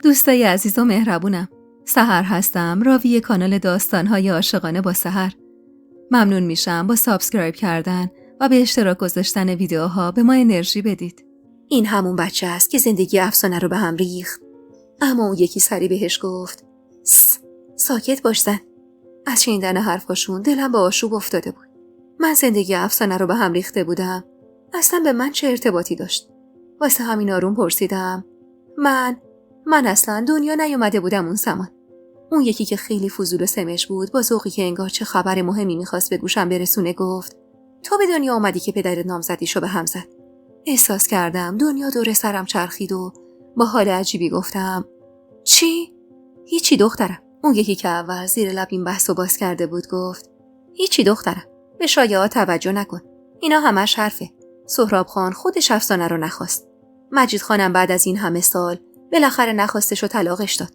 دوستای عزیز و مهربونم، سحر هستم، راوی کانال داستان‌های عاشقانه با سحر. ممنون میشم با سابسکرایب کردن و به اشتراک گذاشتن ویدیوها به ما انرژی بدید. این همون بچه است که زندگی افسانه رو به هم ریخت. اما اون یکی سری بهش گفت ساکت باش زن. از شنیدن حرفاشون دلم به آشوب افتاده بود. من زندگی افسانه رو به هم ریخته بودم. اصلا به من چه ارتباطی داشت؟ واسه همین آروم پرسیدم. من اصلا دنیا نیومده بودم اون زمان. اون یکی که خیلی فضول و سمج بود با ذوقی که انگار چه خبر مهمی میخواست به گوشم برسونه گفت تو به دنیا اومدی که پدرت نامزدیشو به هم زد. احساس کردم دنیا دور سرم چرخید و با حال عجیبی گفتم چی؟ هیچی دخترم. اون یکی که اول زیر لب این بحثو باز کرده بود گفت هیچی دخترم. به شایعات توجه نکن. اینا همش حرفه. سهراب خان خودش افسانه رو نخواست. مجید خانم بعد از این همه سال بالاخره نخواستش و طلاقش داد.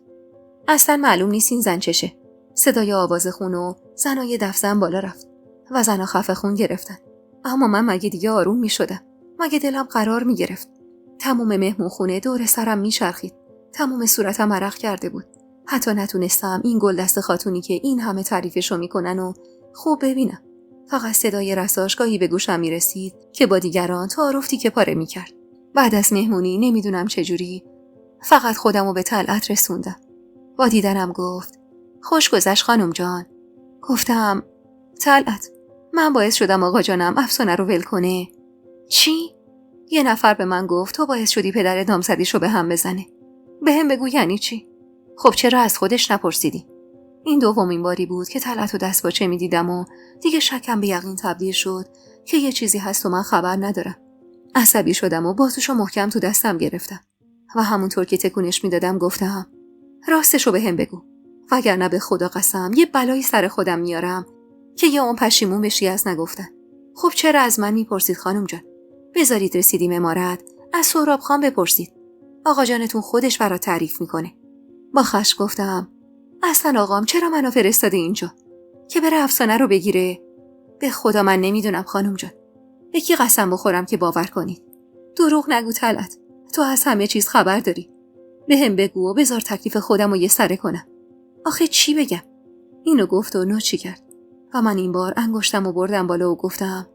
اصلا معلوم نیست این زن چشه. صدای آواز خون و زنای دفزن بالا رفت و زنا خفه خون گرفتن. اما من مگه دیگه آروم می شدم؟ مگه دلم قرار می گرفت؟ تموم مهمون خونه دور سرم می چرخید. تموم صورتم عرق کرده بود. حتی نتونستم این گل دست خاتونی که این همه تعریفشو میکنن و خوب ببینم. فقط صدای رساش گاهی به گوشم می رسید که با دیگران تعارفی که پاره می کرد. بعد از مهمونی نمیدونم چجوری فقط خودمو به طلعت رسوندم. با دیدنم گفت خوش گذشت خانم جان. گفتم طلعت من باعث شدم آقا جانم افسانه رو ول کنه. چی؟ یه نفر به من گفت تو باعث شدی پدر نامزدیشو به هم بزنه. به هم بگو یعنی چی؟ خب چرا از خودش نپرسیدی؟ این دومین باری بود که طلعت و دستپاچه می دیدم و دیگه شکم به یقین تبدیل شد که یه چیزی هست و من خبر ندارم. عصبی شدم و بازوشو محکم تو دستم گرفتم و همونطور که تکونش میدادم گفتم راستشو به هم بگو وگرنه به خدا قسم یه بلایی سر خودم میارم که یه اون پشیمون بشی از نگفتن. خب چرا از من میپرسید خانم جان؟ بذارید رسیدیم امارت از سهراب خان بپرسید. آقا جانتون خودش برات تعریف میکنه. با خشم گفتم اصلا آقام چرا منو فرستاده اینجا که بره افسانه رو بگیره؟ به خدا من نمیدونم خانم جان. به کی قسم بخورم که باور کنید؟ دروغ نگو طلعت. تو از همه چیز خبر داری. به هم بگو و بذار تکلیف خودم رو یه سره کنم. آخه چی بگم؟ اینو گفت و نوچی کرد و من این بار انگشتم و بردم بالا و گفتم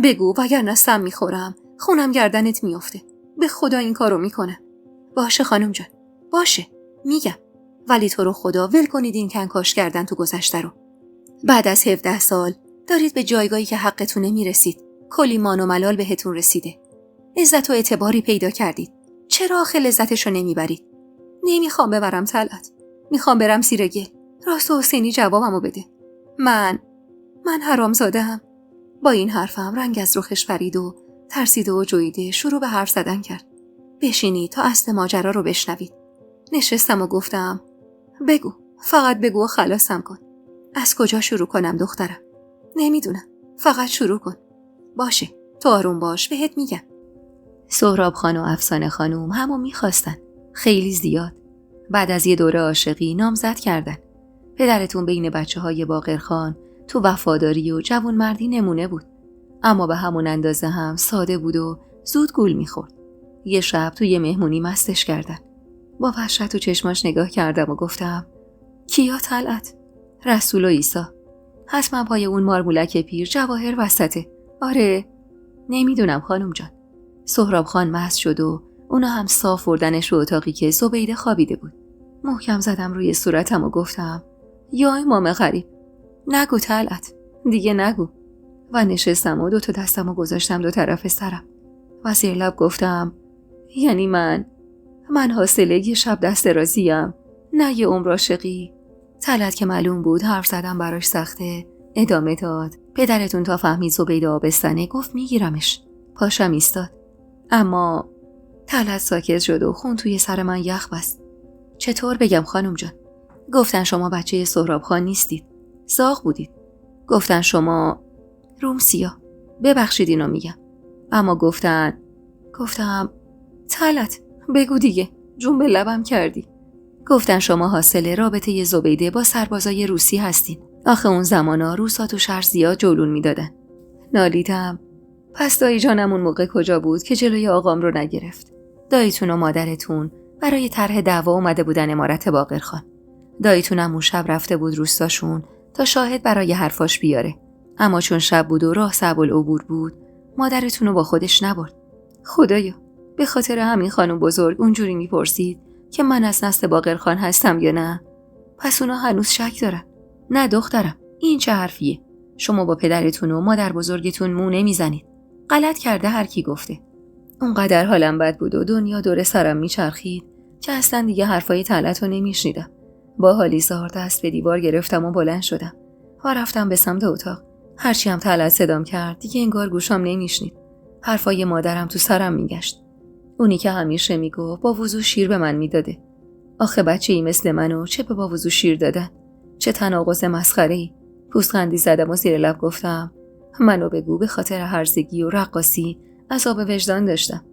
بگو وگرنه سم میخورم خونم گردنت میافته. به خدا این کارو میکنم. باشه خانم جان باشه میگم، ولی تو رو خدا ول کنید این کنکاش کردن تو گذشته رو. بعد از 17 سال دارید به جایگاهی که حقتونه میرسید. کلی مان و ملال بهتون رسیده. عزت و اعتباری پیدا کردید. چرا آخه لذتشو نمیبرید؟ نمیخوام ببرم طلعت. میخوام برم سیرگل. راست و حسینی جوابمو بده. من حرامزاده‌ام. با این حرفم رنگ از رخش پرید و ترسیده و جویده شروع به حرف زدن کرد. بشینید تا اصل ماجرا رو بشنوید. نشستم و گفتم بگو، فقط بگو و خلاصم کن. از کجا شروع کنم دخترم؟ نمیدونم. فقط شروع کن. باشه، تو آروم باش، بهت میگم. سهراب خان و افسانه خانوم همو میخواستن. خیلی زیاد. بعد از یه دوره عاشقی نامزد کردن. پدرتون بین بچه‌های باقرخان تو وفاداری و جوانمردی نمونه بود. اما به همون اندازه هم ساده بود و زود گول میخورد. یه شب تو یه مهمونی مستش کردن. با وحشت تو چشماش نگاه کردم و گفتم کیا طلعت؟ رسول و عیسی. حتما پای اون مارمولک پیر جواهر وسطه. آره. نمیدونم خانم جان. سهراب خان مست شد و اونا هم صاف بردنش رو اتاقی که زبیده خوابیده بود. محکم زدم روی صورتم و گفتم یا امام غریب نگو طلعت، دیگه نگو. و نشستم و 2 دستم رو گذاشتم 2 طرف سرم و زیر لب گفتم یعنی من حاصله یه شب دست رازیم، نه یه عمر عاشقی. طلعت که معلوم بود حرف زدم براش سخته ادامه داد پدرتون تا فهمید زبیده آبستنه گفت میگیرمش. پاشم ایستاد. اما طلعت ساکت شد و خون توی سر من یخ بست. چطور بگم خانم جان؟ گفتن شما بچه سهراب خان نیستید. زاغ بودید. گفتن شما روم سیاه. ببخشید اینو میگم. اما گفتم طلعت بگو دیگه، جون به لبم کردی. گفتن شما حاصل رابطه زبیده با سربازای روسی هستین. آخه اون زمانا روسا تو شهر زیاد جولون میدادن. نالیدم. پس دایی جانم اون موقع کجا بود که جلوی آقام رو نگرفت؟ داییتون و مادرتون برای طرح دعوا اومده بودن عمارت باقرخان. داییتونم اون شب رفته بود روستاشون تا شاهد برای حرفاش بیاره. اما چون شب بود و راه صعب العبور بود، مادرتون رو با خودش نبرد. خدایا، به خاطر همین خانم بزرگ اونجوری میپرسید که من از نسل باقرخان هستم یا نه؟ پس اونا هنوز شک دارن. نه دخترم، این چه حرفیه؟ شما با پدرتون و مادر بزرگتون مو نمیزنید. غلط کرده هر کی گفته. اونقدر حالم بد بود و دنیا دور سرم میچرخید که اصلا دیگه حرفای طلعت رو نمیشنیدم. با حالی زار دست به دیوار گرفتم و بلند شدم و رفتم به سمت اتاق. هرچی هم طلعت صدام کرد دیگه انگار گوشام نمیشنید. حرفای مادرم تو سرم میگشت. اونی که همیشه میگفت با وضو شیر به من میداده. آخه بچه‌ای مثل منو چه به با وضو شیر دادن؟ چه تناقض مسخره‌ای. پوزخندی زدم و زیر لب گفتم منو بگو به خاطر هرزگی و رقاصی عذاب وجدان داشتم.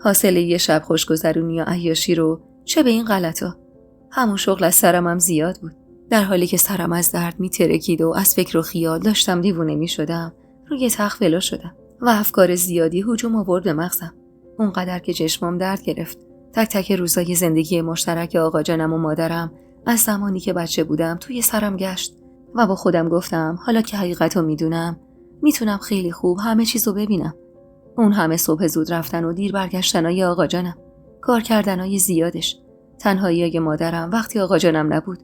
حاصل یه شب خوشگذرونی و عیاشی رو چه به این غلطا. همون شغل از سرم هم زیاد بود. در حالی که سرم از درد میترکید و از فکر و خیال داشتم دیوونه میشدم، روی تخت ولو شدم و افکار زیادی هجوم آورد به مغزم. اونقدر که چشمام درد گرفت. تک تک روزای زندگی مشترک آقا جانم و مادرم از زمانی که بچه بودم توی سرم گشت و با خودم گفتم حالا که حقیقتو میدونم میتونم خیلی خوب همه چیزو ببینم. اون همه صبح زود رفتن و دیر برگشتنای آقا جانم، کار کردنای زیادش، تنهایی مادرم وقتی آقا جانم نبود.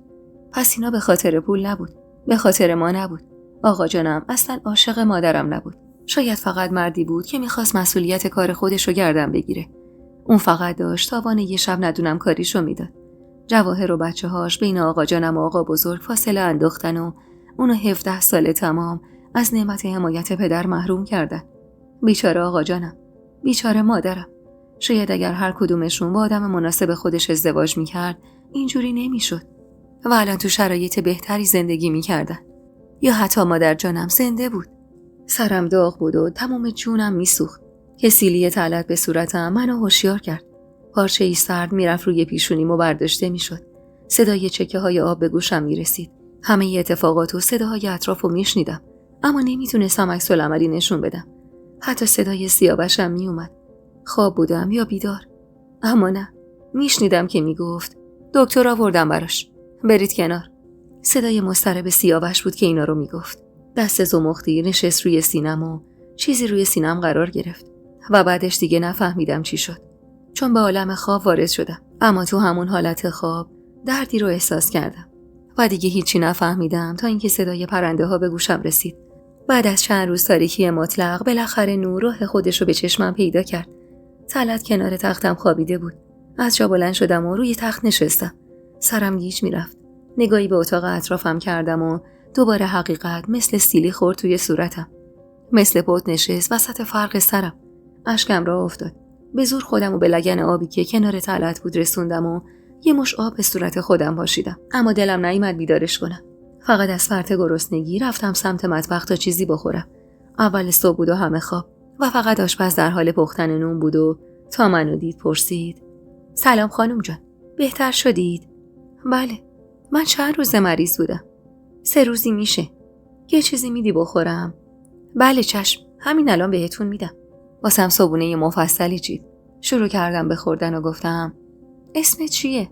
پس اینا به خاطر پول نبود، به خاطر ما نبود. آقا جانم اصلا عاشق مادرم نبود. شاید فقط مردی بود که میخواست مسئولیت کار خودش رو گردن بگیره. اون فقط داشت تاوان یه شب ندونم کاریشو میداد. جواهر و بچه‌هاش بین آقا جانم و آقا بزرگ فاصله انداختن و اونو 17 سال تمام از نعمت حمایت پدر محروم کردن. بیچاره آقا جانم، بیچاره مادرم. شاید اگر هر کدومشون با آدم مناسب خودش ازدواج میکرد اینجوری نمیشد و الان تو شرایط بهتری زندگی میکردن. یا حتی مادر جانم زنده بود. سرم داغ بود و تمام جونم میسوخت که سیلی طلعت به صورتم منو هوشیار کرد. پارچه ای سرد میرفت روی پیشونیم و برداشته میشد. صدای چکه های آب به گوشم میرسید. همه اتفاقات و صداهای اطرافو میشنیدم، اما نمیتونستم عکس العملی نشون بدم. حتی صدای سیاوشم میومد. خواب بودم یا بیدار؟ اما نه، میشنیدم که میگفت دکتر آوردم براش، برید کنار. صدای مضطرب سیاوش بود که اینا رو میگفت. دست زمختی نشست روی سینم و چیزی روی سینم قرار گرفت و بعدش دیگه نفهمیدم چی شد، چون به عالم خواب وارد شدم. اما تو همون حالت خواب دردی رو احساس کردم و دیگه هیچی نفهمیدم تا اینکه صدای پرنده ها به گوشم رسید. بعد از چند روز تاریکی مطلق بالاخره نور راه خودش رو به چشمم پیدا کرد. طلعت کنار تختم خوابیده بود. از جا بلند شدم و روی تخت نشستم. سرم گیج میرفت. نگاهی به اتاق اطرافم کردم و دوباره حقیقت مثل سیلی خورد توی صورتم. مثل پوت نشست وسط فرق سرم. اشکم راه افتاد. به زور خودم رو به لگن آبی که کنار طلعت بود رسوندم و یه مش آب به صورت خودم پاشیدم. اما دلم نیامد بیدارش کنم. فقط از فرط گرسنگی رفتم سمت مطبخ تا چیزی بخورم. اول صبح بود و همه خواب و فقط آشپز در حال پختن نون بود و تا منو دید پرسید سلام خانم جان، بهتر شدید؟ بله، من چند روز مریض بودم. 3 روزی میشه. یه چیزی میدی بخورم؟ بله چشم، همین الان بهتون میدم. واسم صبونه مفصلی چید. شروع کردم به خوردن و گفتم اسمت چیه؟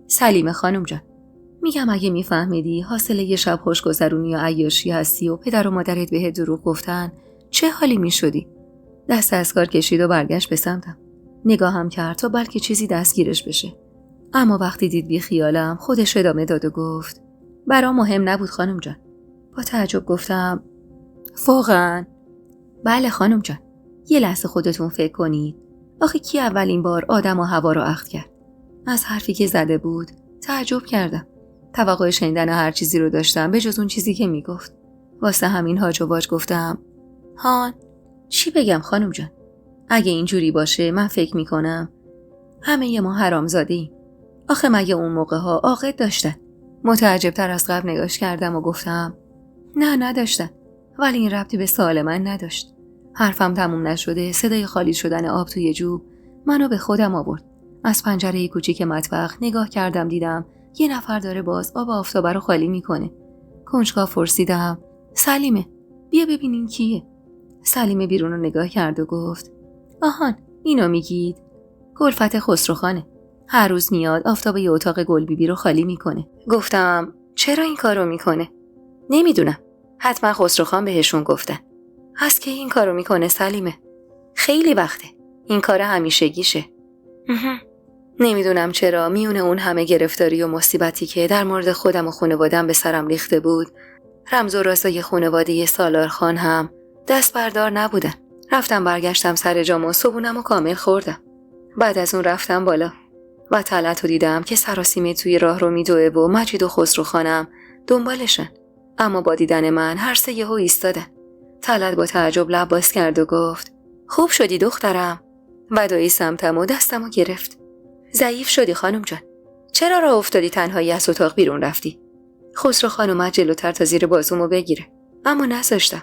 سلیمه خانم جان. میگم اگه میفهمیدی حاصل یه شب خوشگذرونی و عیاشی هستی و پدر و مادرت بهت دروغ گفتن چه حالی میشدی؟ دست از کار کشید و برگشت به سمتم. نگاهم کرد تا بلکه چیزی دستگیرش بشه. اما وقتی دید بی خیالم خودش ادامه داد و گفت برام مهم نبود خانم جان. با تعجب گفتم واقعا؟ بله خانم جان. یه لحظه خودتون فکر کنید. آخه کی اولین بار آدم و هوا رو عقد کرد؟ از حرفی که زده بود تعجب کردم. توقع شنیدن هر چیزی رو داشتم به جز اون چیزی که میگفت. واسه همین هاج و واج گفتم هان، چی بگم خانم جان؟ اگه اینجوری باشه من فکر میکنم همه ما حرامزاده‌ایم. آخه مگه اون موقع ها عاقد داشتن؟ متعجبتر از قبل نگاش کردم و گفتم نه نداشتن، ولی این ربطی به سوال من نداشت. حرفم تموم نشده صدای خالی شدن آب توی جوب منو به خودم آورد. از پنجره کوچیک مطبخ نگاه کردم، دیدم یه نفر داره باز آب آفتابه رو خالی میکنه. کنجکاو پرسیدم سلیمه بیا ببینیم کیه. سلیمه بیرون رو نگاه کرد و گفت آهان اینو میگید؟ کلفت خسروخانه. هر روز میاد آفتاب یه اتاق گلبیبی رو خالی میکنه. گفتم چرا این کارو میکنه؟ نمیدونم. حتما خسروخان بهشون گفتن. از کی این کارو میکنه سلیمه؟ خیلی وقته. این کار همیشگیشه. نمیدونم چرا میونه اون همه گرفتاری و مصیبتی که در مورد خودم و خانواده‌ام به سرم ریخته بود، رمز و رازای خانواده سالارخان هم دست بردار نبودن. رفتم برگشتم سر جام و صبونم و کامل خوردم. بعد از اون رفتم بالا و طلعت رو دیدم که سراسیمه توی راه رو میدوه و مجید و خسروخانم دنبالشن. اما با دیدن من هر سه یهو ایستادن. طلعت با تعجب لب باز کرد و گفت خوب شدی دخترم. و دایی سمتم و دستم رو گرفت. ضعیف شدی خانم جان. چرا راه افتادی تنهایی از اتاق بیرون رفتی؟ خسرو خان اومد جلوتر تا زیر بازومو بگیره، اما نذاشتم.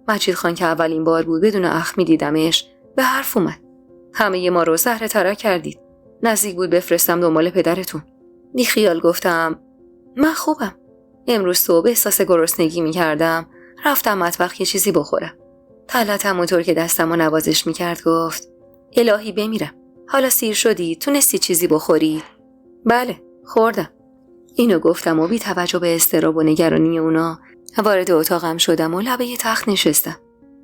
مجید خان که اولین بار بود بدون اخم میدیدمش به حرف اومد. همه ما رو زهره ترک کردید. نزدیک بود بفرستم دنبال پدرتون. بی خیال گفتم من خوبم. امروز صبح احساس گرسنگی میکردم. رفتم مطبخ یه چیزی بخورم. طلعت همونطور که دستمو نوازش میکرد گفت الهی بمیرم. حالا سیر شدی؟ تونستی چیزی بخوری؟ بله خوردم. اینو گفتم و بی توجه به اضطراب و نگرانی اونا وارد اتاقم شدم و لبه یه تخت نشستم.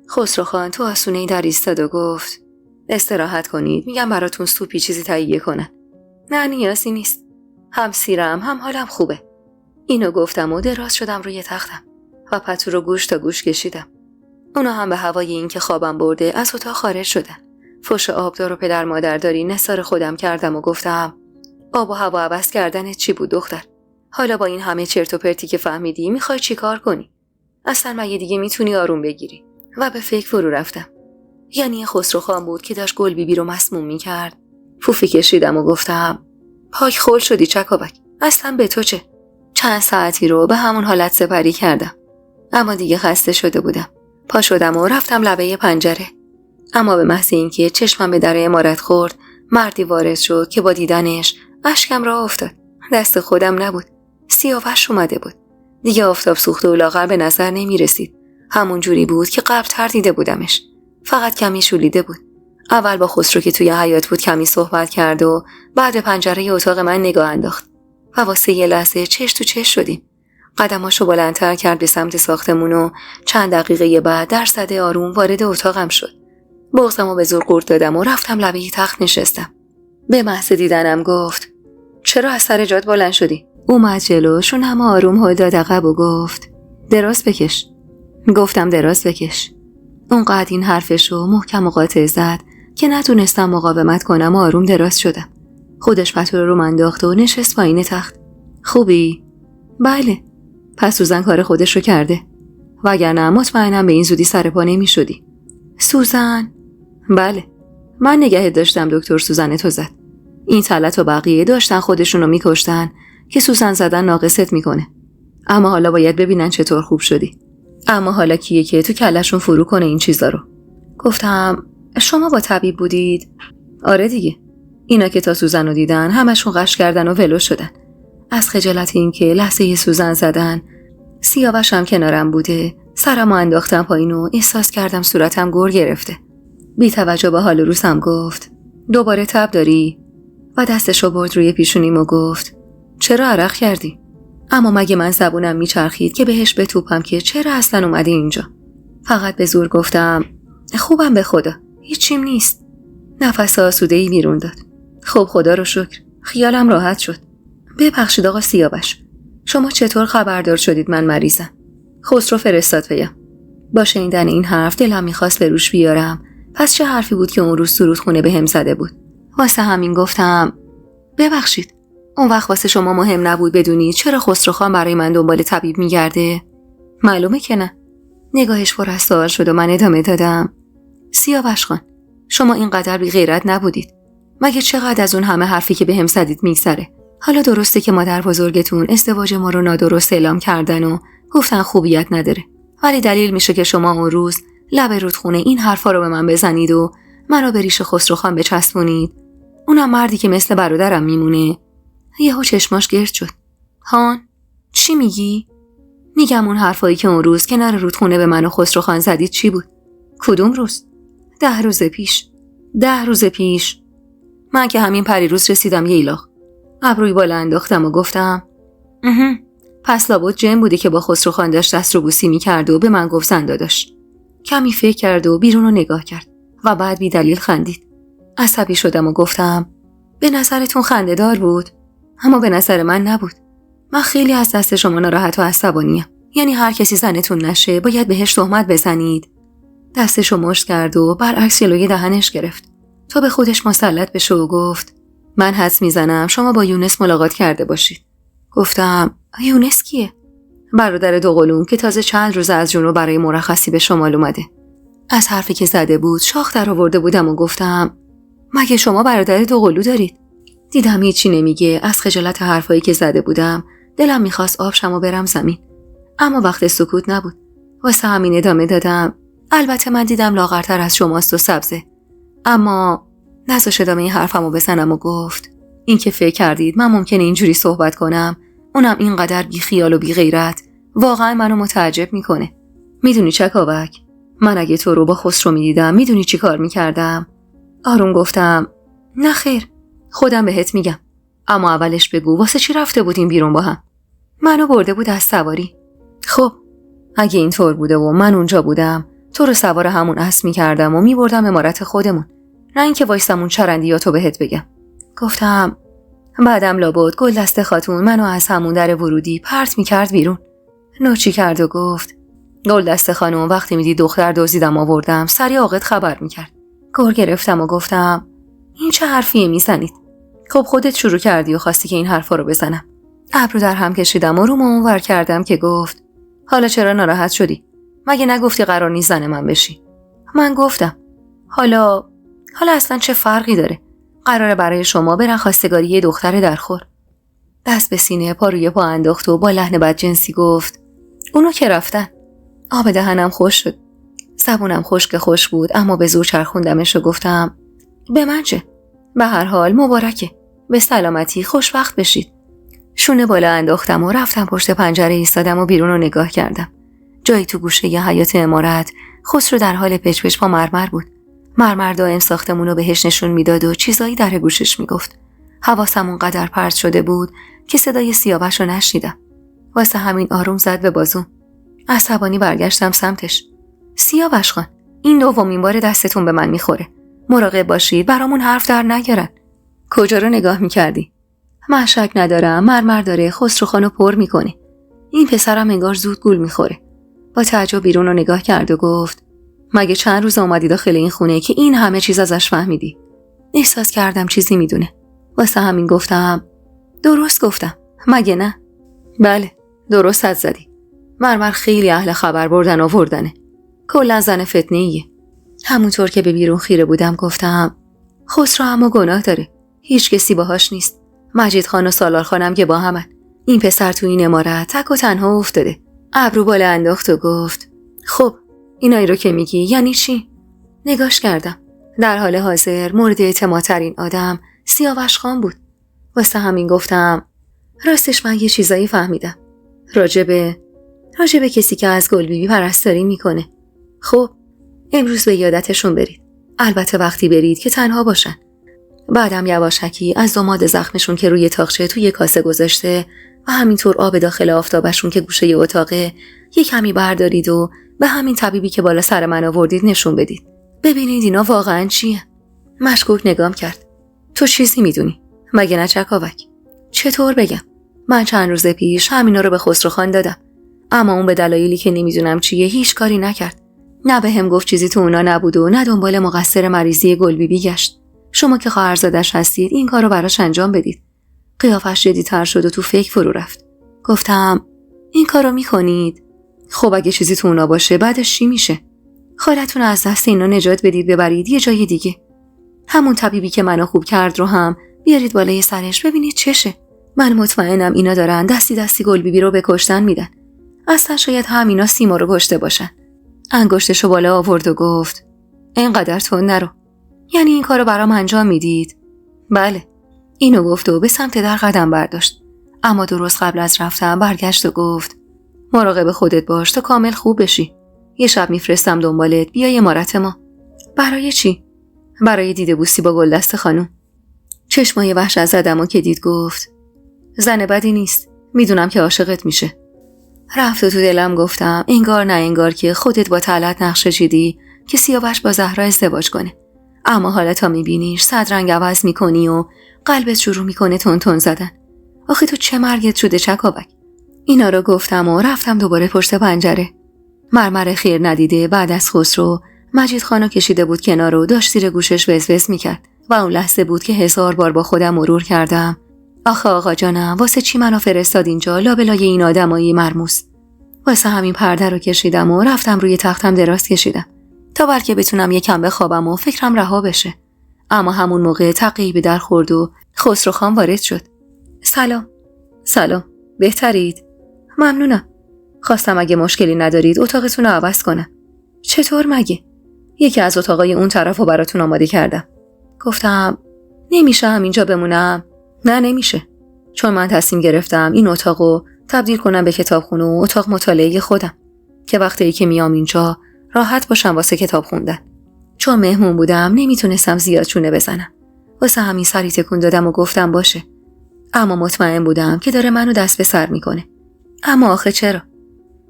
خسروخان تو آسونه در ایستاد و گفت استراحت کنید، میگم براتون سوپی چیزی تهیه کنن. نه نیازی نیست. هم سیرم هم حالم خوبه. اینو گفتم و دراز شدم روی تختم و پتو رو گوش تا گوش کشیدم. اونا هم به هوای این که خوابم برده از اتاق خارج شدن. فوش آبدار و پدر مادرداری نثار خودم کردم و گفتم آب و هوا عوض کردنت چی بود دختر؟ حالا با این همه چرت و پرتی که فهمیدی میخوای چی کار کنی؟ اصلا مگه دیگه میتونی آروم بگیری؟ و به فکر فرو رفتم. یعنی خسروخان بود که داشت گلبیبی رو مسموم میکرد. پوفی کشیدم و گفتم پاک خول شدی چکاوک. اصلا به تو چه؟ چند ساعتی رو به همون حالت سپری کردم. اما دیگه خسته شده بودم. پا شدم و رفتم لبه پنجره. اما به محض اینکه چشمم به در عمارت خورد، مردی وارد شد که با دیدنش اشکم راه افتاد. دست خودم نبود. سیاوش اومده بود. دیگه آفتاب سوخته و لاغر به نظر نمی رسید. همون جوری بود که قبل تر دیده بودمش. فقط کمی شولیده بود. اول با خسرو که توی حیاط بود کمی صحبت کرد و بعد به پنجره اتاق من نگاه انداخت. و واسه یه لحظه چش تو چش شدیم. قدماشو بلندتر کرد به سمت ساختمون و چند دقیقه بعد در صده آروم وارد اتاقم شد. بغضمو به زور قورت دادم و رفتم لبه تخت نشستم. به محض دیدنم گفت چرا از سر جات بلند شدی؟ اومد جلوشون هم آروم هل داد عقب و گفت دراز بکش. گفتم دراز بکش. اونقدر این حرفشو محکم و قاطع زد که نتونستم مقاومت کنم و آروم دراز شدم. خودش پتو رو انداخت و نشست پایین تخت. خوبی؟ بله. پس سوزن کار خودش رو کرده. وگرنه مطمئنم به این زودی سر پا نمی شدی. سوزن؟ بله. من نگهت داشتم دکتر سوزن تو زد. این طلعت و بقیه داشتن خودشونو میکشتن که سوزن زدن ناقصت میکنه. اما حالا باید ببینن چطور خوب شدی. اما حالا کیه که تو کلشون فرو کنه این چیزا رو؟ گفتم شما با طبیب بودید؟ آره دیگه. اینا که تا سوزن رو دیدن همشون قش کردن و ولو شدن. از خجالت این که لحظه یه سوزن زدن. سیاوش هم کنارم بوده. سرمو انداختم پایین و احساس کردم صورتم گر گرفته. بی توجه به حال روزم گفت دوباره تب داری؟ و دستشو برد روی پیشونیم و گفت چرا عرق کردی؟ اما مگه من زبونم میچرخید که بهش بتوپم که چرا اصلا اومدی اینجا؟ فقط به زور گفتم خوبم به خدا، هیچیم نیست. نفس آسوده‌ای بیرون داد. خب خدا رو شکر، خیالم راحت شد. ببخشید آقا سیاوش، شما چطور خبردار شدید من مریضم؟ خسرو فرستاد پیام. با شنیدن این حرف دلم میخواست به روش بیارم. پس چه حرفی بود که اون روز سرودخونه بهم زده بود؟ واسه همین گفتم ببخشید، اون وقت واسه شما مهم نبود بدونی چرا خسرو خان برای من دنبال طبیب میگرده؟ معلومه که نه. نگاهش پر از سوال شد و من ادامه دادم سیاوش خان، شما اینقدر بی غیرت نبودید. مگه چقدر از اون همه حرفی که بهم زدید میگذره؟ حالا درسته که مادر بزرگتون ازدواج ما رو نادرست اعلام کردن و گفتن خوبیت نداره، ولی دلیل میشه که شما اون روز لب رودخونه این حرفا رو به من بزنید و منو به ریش خسرو خان بچسبونید. اونم مردی که مثل برادرم میمونه. یهو چشماش گرد شد. هان چی میگی؟ میگم اون حرفایی که اون روز کنار رودخونه به من و خسرو خان زدید چی بود؟ کدوم روز؟ 10 روز پیش. 10 روز پیش. من که همین پریروز رسیدم ییلاق. ابروی بالا انداختم و گفتم پس لابد جن بوده که با خسرو خان داشت دست رو بوسی می‌کرد و به من گفت زن داداش. کمی فکر کرد و بیرون رو نگاه کرد و بعد بی دلیل خندید. عصبی شدم و گفتم به نظرتون خنده‌دار بود؟ اما به نظر من نبود. من خیلی از دست شما ناراحت و عصبانیم. یعنی هر کسی زنتون نشه باید بهش تهمت بزنید. دستشو مشت کرد و برعکس جلوی دهنش گرفت تا به خودش مسلط بشه و گفت من حدس میزنم شما با یونس ملاقات کرده باشید. گفتم یونس کیه؟ برادر دوقلوم که تازه چند روز از جنوب برای مرخصی به شمال اومده. از حرفی که زده بود شاخ در آورده بودم و گفتم مگه شما برادر دوقلو دارید؟ دیدم هیچی نمیگه. از خجالت حرفایی که زده بودم دلم میخواست آبشم و برم زمین، اما وقت سکوت نبود. واسه همین ادامه دادم البته من دیدم لاغرتر از شماست و سبزه. اما نذاش ادامه این حرفمو بزنم و گفت این که فکر کردید من ممکنه اینجوری صحبت کنم، اونم اینقدر بی خیال و بی غیرت، واقعا منو متعجب میکنه. میدونی چکاوک، من اگه تو رو با خسرو میدیدم میدونی چی کار میکردم؟ آروم گفتم نه خیر، خودم بهت میگم، اما اولش بگو واسه چی رفته بودیم بیرون با هم؟ منو برده بود از سواری. خب اگه اینطور بوده و من اونجا بودم تو رو سوار همون اسب میکردم و میبردم امارت خودمون، نه اینکه وایسمون چرندیاتو بهت بگم. گفتم بعدم لابد گل دست خاتون منو از همون در ورودی پرت میکرد بیرون. نوچی کرد و گفت گل دست خانم وقتی میدی دختر دزدیدم آوردم سری عاقد خبر میکرد. گر گرفتم و گفتم این چه حرفیه میزنید؟ خب خودت شروع کردی و خواستی که این حرفا رو بزنم. ابرو در هم کشیدم و رومو اونور کردم که گفت حالا چرا ناراحت شدی؟ مگه نگفتی قرار نیست زن من بشی؟ من گفتم حالا اصلا چه فرقی داره؟ قراره برای شما برن خواستگاری یه دختر درخور. دست به سینه پا روی پا انداخت و با لحن بدجنسی گفت اونو که رفتن. آب دهنم خوش شد. زبونم خشک خوش بود، اما به زور چرخوندمش و گفتم به من چه؟ به هر حال مبارکه. به سلامتی، خوشبخت بشید. شونه بالا انداختم و رفتم پشت پنجره ایستادم و بیرون رو نگاه کردم. جایی تو گوشه ی حیاط عمارت خسرو در حال پچ با مرمر بود. مرمر دائم ساختمون رو بهش نشون میداد و چیزایی در گوشش میگفت. حواسم اونقدر پرت شده بود که صدای سیاوش رو نشنیدم. واسه همین آروم زد به بازوم. عصبانی برگشتم سمتش. سیاوش خان، این دومین بار دستتون به من میخوره. مراقب باشید برامون حرف در نیارن. کجا رو نگاه میکردی؟ من شک ندارم مرمر داره خسرو خانو پر میکنه. این پسرم انگار زود گول میخوره. با تعجب بیرون رو نگاه کرد و گفت مگه چند روز اومدی داخل این خونه که این همه چیز ازش فهمیدی؟ احساس کردم چیزی میدونه. واسه همین گفتم درست گفتم، مگه نه؟ بله، درست حد زدی. مرمر خیلی اهل خبر بردن آوردنه. کلا زن فتنه‌ایه. همونطور که به بیرون خیره بودم گفتم خسرو اما گناه داره. هیچ کسی باهاش نیست. مجید خان و سالار خانم که با همن. این پسر تو این عمارت تک و تنها افتاده. ابرو بالا انداخت و گفت خب اینایی رو که میگی یعنی چی؟ نگاش کردم. در حال حاضر مورد اعتمادترین آدم سیاوش خان بود. واسه همین گفتم راستش من یه چیزایی فهمیدم. راجبه کسی که از گلبیبی پرستاری میکنه. خب امروز به یادتشون برید. البته وقتی برید که تنها باشن. بعدم یواشکی از داماد زخمشون که روی تاقچه توی کاسه گذاشته و همینطور آب داخل آفتابشون که گوشه اتاقه یک کمی بردارید و به همین طبیبی که بالا سر من آوردید نشون بدید. ببینید اینا واقعا چیه؟ مشکوک نگام کرد. تو چیزی میدونی؟ مگه نه چکاوک؟ چطور بگم؟ من چند روز پیش همینا رو به خسرو خان دادم، اما اون به دلایلی که نمیدونم چیه هیچ کاری نکرد. نه بهم گفت چیزی تو اونا نبود و نه دنبال مقصر مریضی گلبیبی گشت. شما که خواهرزادش هستید این کارو براش انجام بدید. قیافش جدی‌تر شد و تو فکر فرو رفت. گفتم این کارو میکنید؟ خب اگه چیزی تو اونا باشه بعدش چی میشه؟ خالتون از دست اینا نجات بدید ببرید یه جای دیگه. همون طبیبی که منو خوب کرد رو هم بیارید بالای سرش ببینید چشه. من مطمئنم اینا دارن دستی گلبیبی رو به کشتن میدن. اصلا شاید همینا سیما رو کشته باشن. انگشتشو بالا آورد و گفت اینقدر تون نرو. یعنی این کارو برام انجام میدید؟ بله. اینو گفت و به سمت در قدم برداشت. اما درست قبل از رفتن برگشت و گفت مراقب خودت باش تا کامل خوب بشی. یه شب میفرستم دنبالت بیای امارت ما. برای چی؟ برای دیده بوسی با گلدست خانم. چشمای وحشت زدم و که دید گفت زن بدی نیست، میدونم که عاشقت میشه. رفت و تو دلم گفتم انگار نه انگار که خودت با طلعت نقشه چیدی که سیاوش با زهرا ازدواج کنه، اما حالا تا میبینیش صد رنگ عوض میکنی و قلبت شروع میکنه تون تون زدن. آخه تو چه مرگت شده چکاوک؟ اینا رو گفتم و رفتم دوباره پشت پنجره. مرمر خیر ندیده بعد از خسرو مجید خانو کشیده بود کنار و داشت زیر گوشش وزوز میکرد و اون لحظه بود که 1000 بار با خودم مرور کردم آخه آقا جانم واسه چی منو فرستاد اینجا لابلای این آدمایی مرموز؟ واسه همین پرده رو کشیدم و رفتم روی تختم دراز کشیدم تا بلکه بتونم یکم بخوابم و فکرم رها بشه. اما همون موقع تقی به در خورد و خسرو خان وارد شد. سلام بهترید؟ ممنونم. خواستم اگه مشکلی ندارید اتاقتون رو عوض کنم. چطور مگه؟ یکی از اتاقای اون طرفو براتون آماده کردم. گفتم نمیشه همینجا بمونم؟ نه نمیشه، چون من تصمیم گرفتم این اتاقو تبدیل کنم به کتابخونه و اتاق مطالعه خودم که وقتی که میام اینجا راحت باشم واسه کتاب خوندن. چون مهمون بودم نمیتونستم زیاد چونه بزنم، واسه همین سری تکون دادم و گفتم باشه. اما مطمئن بودم که داره منو دست به سر میکنه. اما آخه چرا؟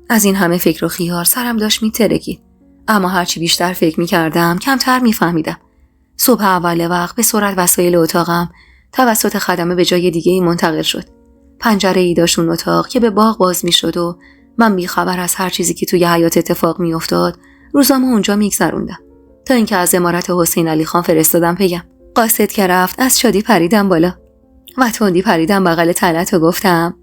از این همه فکر و خیال سرم داشت میترکید. اما هرچی بیشتر فکر میکردم کمتر میفهمیدم. صبح اول وقت به سرعت وسایل اتاقم توسط خدمه به جای دیگه ای منتقل شد. پنجره ای داشت اون اتاق که به باغ باز میشد و من بیخبر از هر چیزی که توی حیاط اتفاق میافتاد روزامو اونجا میگذروندم تا اینکه از امارت حسین علی خان فرستادم پیام. قاصد که رفت از شادی پریدم بالا و تندی پریدم بغل طلعت و گفتم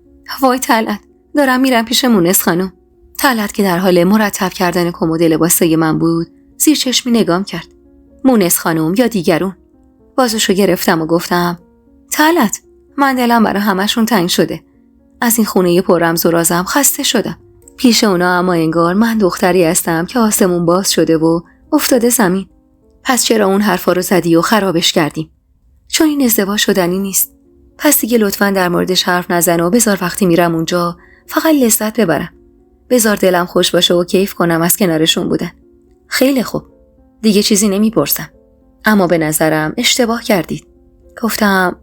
وای طلعت، دارم میرم پیش مونس خانم. طلعت که در حال مرتب کردن کمد لباسای من بود زیر چشمی نگام کرد. مونس خانم یا دیگرون؟ بازوشو گرفتم و گفتم طلعت، من دلم برای همشون تنگ شده. از این خونه پر رمز و رازم خسته شدم. پیش اونا اما انگار من دختری هستم که آسمون باز شده و افتاده زمین. پس چرا اون حرفا رو زدی و خرابش کردیم؟ چون این ازدواج شدنی نیست. پس دیگه لطفاً در موردش حرف نزن و بذار وقتی میرم اونجا فقط لذت ببرم. بذار دلم خوش باشه و کیف کنم از کنارشون بودن. خیلی خوب، دیگه چیزی نمیپرسم. اما به نظرم اشتباه کردید. گفتم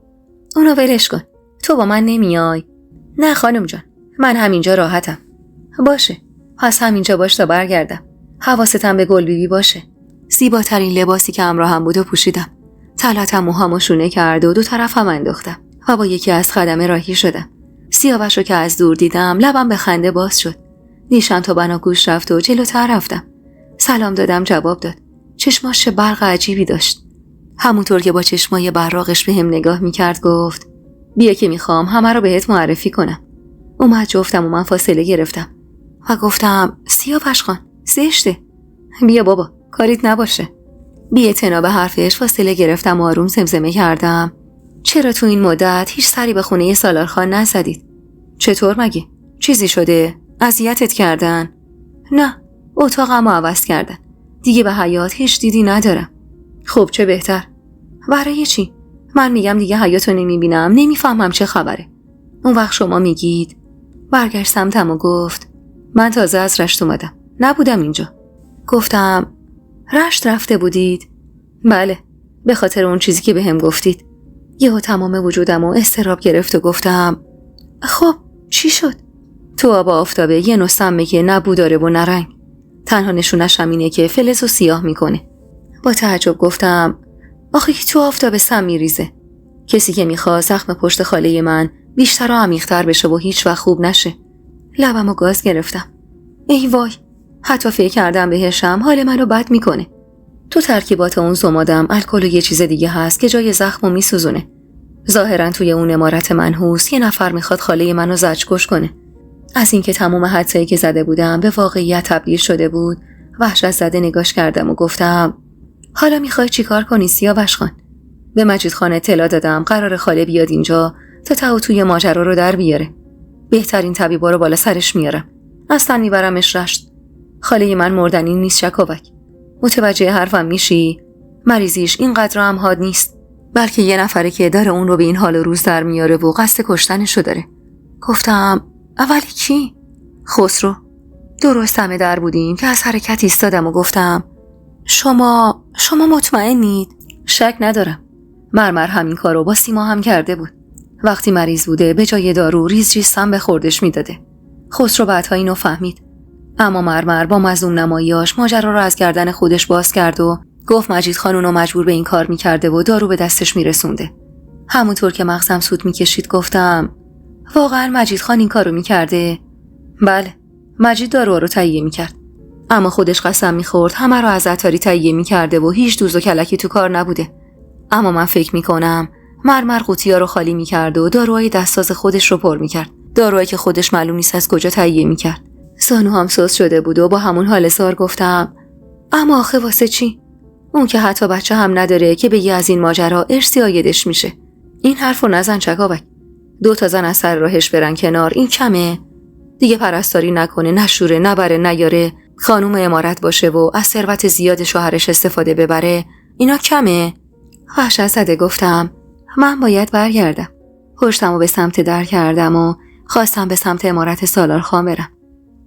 اونو ولش کن، تو با من نمیای؟ نه خانم جان، من همینجا راحتم. باشه، پس همینجا باش تا برگردم. حواستم به گل بیبی باشه. زیباترین لباسی که همراهم بود و پوشیدم. طلعتم موهامو شونه کرد و دو طرفم انداختم و با یکی از خدمه راهی شدم. سیاوشو که از دور دیدم لبم به خنده باز شد. نیشم تا بناگوش رفت و جلوتر رفتم. سلام دادم، جواب داد. چشماش برق عجیبی داشت. همونطور که با چشمای براقش به هم نگاه میکرد گفت بیا که میخوام همه رو بهت معرفی کنم. اومد جفتم و من فاصله گرفتم و گفتم سیاوش خان زشته. بیا بابا کاریت نباشه. بی اعتنا به حرفش فاصله گرفتم و آروم زمزمه کردم چرا تو این مدت هیچ سری به خونه سالار خان نزدید؟ چطور مگه؟ چیزی شده؟ اذیتت کردن؟ نه، اتاقمو عوض کردن. دیگه به حیاط هیچ دیدی ندارم. خب چه بهتر. برای چی؟ من میگم دیگه حیاطو نمیبینم، نمیفهمم چه خبره. اون وقت شما میگید. برگشت سمتم و گفت من تازه از رشت اومدم، نبودم اینجا. گفتم رشت رفته بودید؟ بله، به خاطر اون چیزی که بهم گفتید. یهو تمام وجودم و اضطراب گرفت و گفتم خب چی شد؟ تو آب آفتابه یه نوع سمه که نه بو داره و نه رنگ. تنها نشونش هم اینه که فلز و سیاه میکنه. با تعجب گفتم آخه که تو آفتاب سم میریزه. کسی که میخواد زخم پشت خاله من بیشتر و عمیق‌تر بشه و هیچ وقت خوب نشه. لبمو گاز گرفتم. ای وای، حتی فکر کردم بهشم حال منو بد میکنه. تو ترکیبات اون زمادم الکل و یه چیز دیگه هست که جای زخمو میسوزونه. ظاهرا توی اون عمارت منحوس یه نفر میخواد خاله منو زجرکش کنه. از اینکه تمام حدسایی که زده بودم به واقعیت تبدیل شده بود وحشت زده نگاش کردم و گفتم حالا میخوای چیکار کنی سیاوش خان؟ به مجید خان اطلاع دادم قرار خاله بیاد اینجا تا توی ماجرا رو در بیاره. بهترین طبیبا رو بالا سرش میارم. اصلا میبرمش رشت. خاله من مردنی نیست شکاوک. متوجه حرفم میشی؟ مریضیش اینقدر هم حاد نیست، بلکه یه نفره که داره اون رو به این حال و روز در میاره و قصد کشتنشو داره. گفتم اولی کی؟ خسرو. درست همه در بودیم که از حرکت ایستادم و گفتم شما مطمئنید؟ شک ندارم. مرمر همین کارو با سیما هم کرده بود. وقتی مریض بوده به جای دارو ریز سم به خوردش میداده. خسرو بعدها اینو فهمید. اما مرمر با مظلوم نماییاش ماجرا رو از گردن خودش باز کرد و گفت مجید خان اونو مجبور به این کار میکرده و دارو به دستش میرسونده. همونطور که مغزم سود میکشید گفتم واقعا مجید خان این کارو میکرده؟ بله، مجید دارو رو تهیه میکرد. اما خودش قسم میخورد همه رو از عطاری تهیه میکرده و هیچ دوز و کلکی تو کار نبوده. اما من فکر میکنم مرمر قوطی‌ها رو خالی میکرد و داروهای دستساز خودش رو پر میکرد. داروهایی که خودش معلوم نیست از کجا تهیه میکرد. زانو هم سوس شده بود و با همون حال سار گفتم اما آخه واسه چی؟ اون که حتی بچه هم نداره که بگی از این ماجرا ارثی عایدش میشه. این حرفو نزن چکاوک. 2 تا زن از سر راهش برن کنار این کمه؟ دیگه پرستاری نکنه، نشوره، نبره، نیاره، خانوم امارت باشه و از ثروت زیاد شوهرش استفاده ببره، اینا کمه؟ وحشت زده گفتم من باید برگردم. پشتمو به سمت در کردم و خواستم به سمت امارت سالار خان برم.